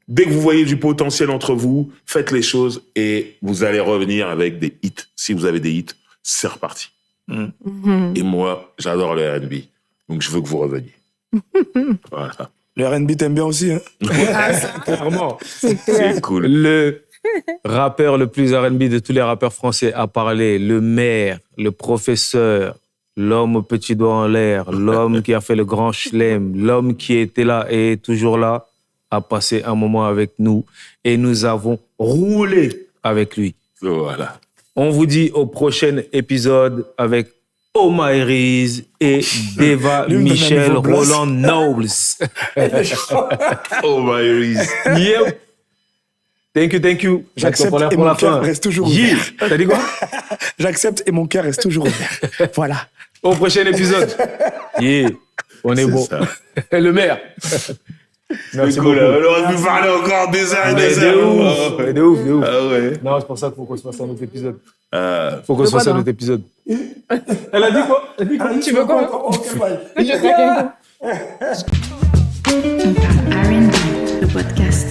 Dès que vous voyez du potentiel entre vous, faites les choses et vous allez revenir avec des hits. Si vous avez des hits, c'est reparti. Mhm. Et moi, j'adore le R&B. Donc, je veux que vous reveniez. Voilà. Le R&B t'aimes bien aussi, hein. Clairement. C'est cool. Le rappeur le plus R&B de tous les rappeurs français a parlé. Le maire, le professeur, l'homme au petit doigt en l'air, l'homme qui a fait le grand chelem, l'homme qui était là et est toujours là, a passé un moment avec nous et nous avons roulé avec lui. Voilà. On vous dit au prochain épisode avec Omairiz et Deva Lui me donne un Michel nouveau blast. Roland Nobles. Oh, my Reese. Yep. Thank you. J'accepte Pour et la mon cœur fin. reste toujours Yeah. ouvert. T'as dit quoi? J'accepte et mon cœur reste toujours ouvert. Voilà. Au prochain épisode. Yeah. On est, C'est bon. ça. Le maire. Merci cool, beaucoup. on aurait pu parler encore des heures et Mais des de heures. ouf, de ouf, de ouf. Ah ouais. Non, c'est pour ça qu'il faut qu'on se fasse un autre épisode. Ah. Faut qu'on De se fasse quoi, un non autre épisode. Elle a dit quoi? Elle a dit quoi? Tu veux quoi? Ok, bye. Je sais pas. On parle R&B, le podcast.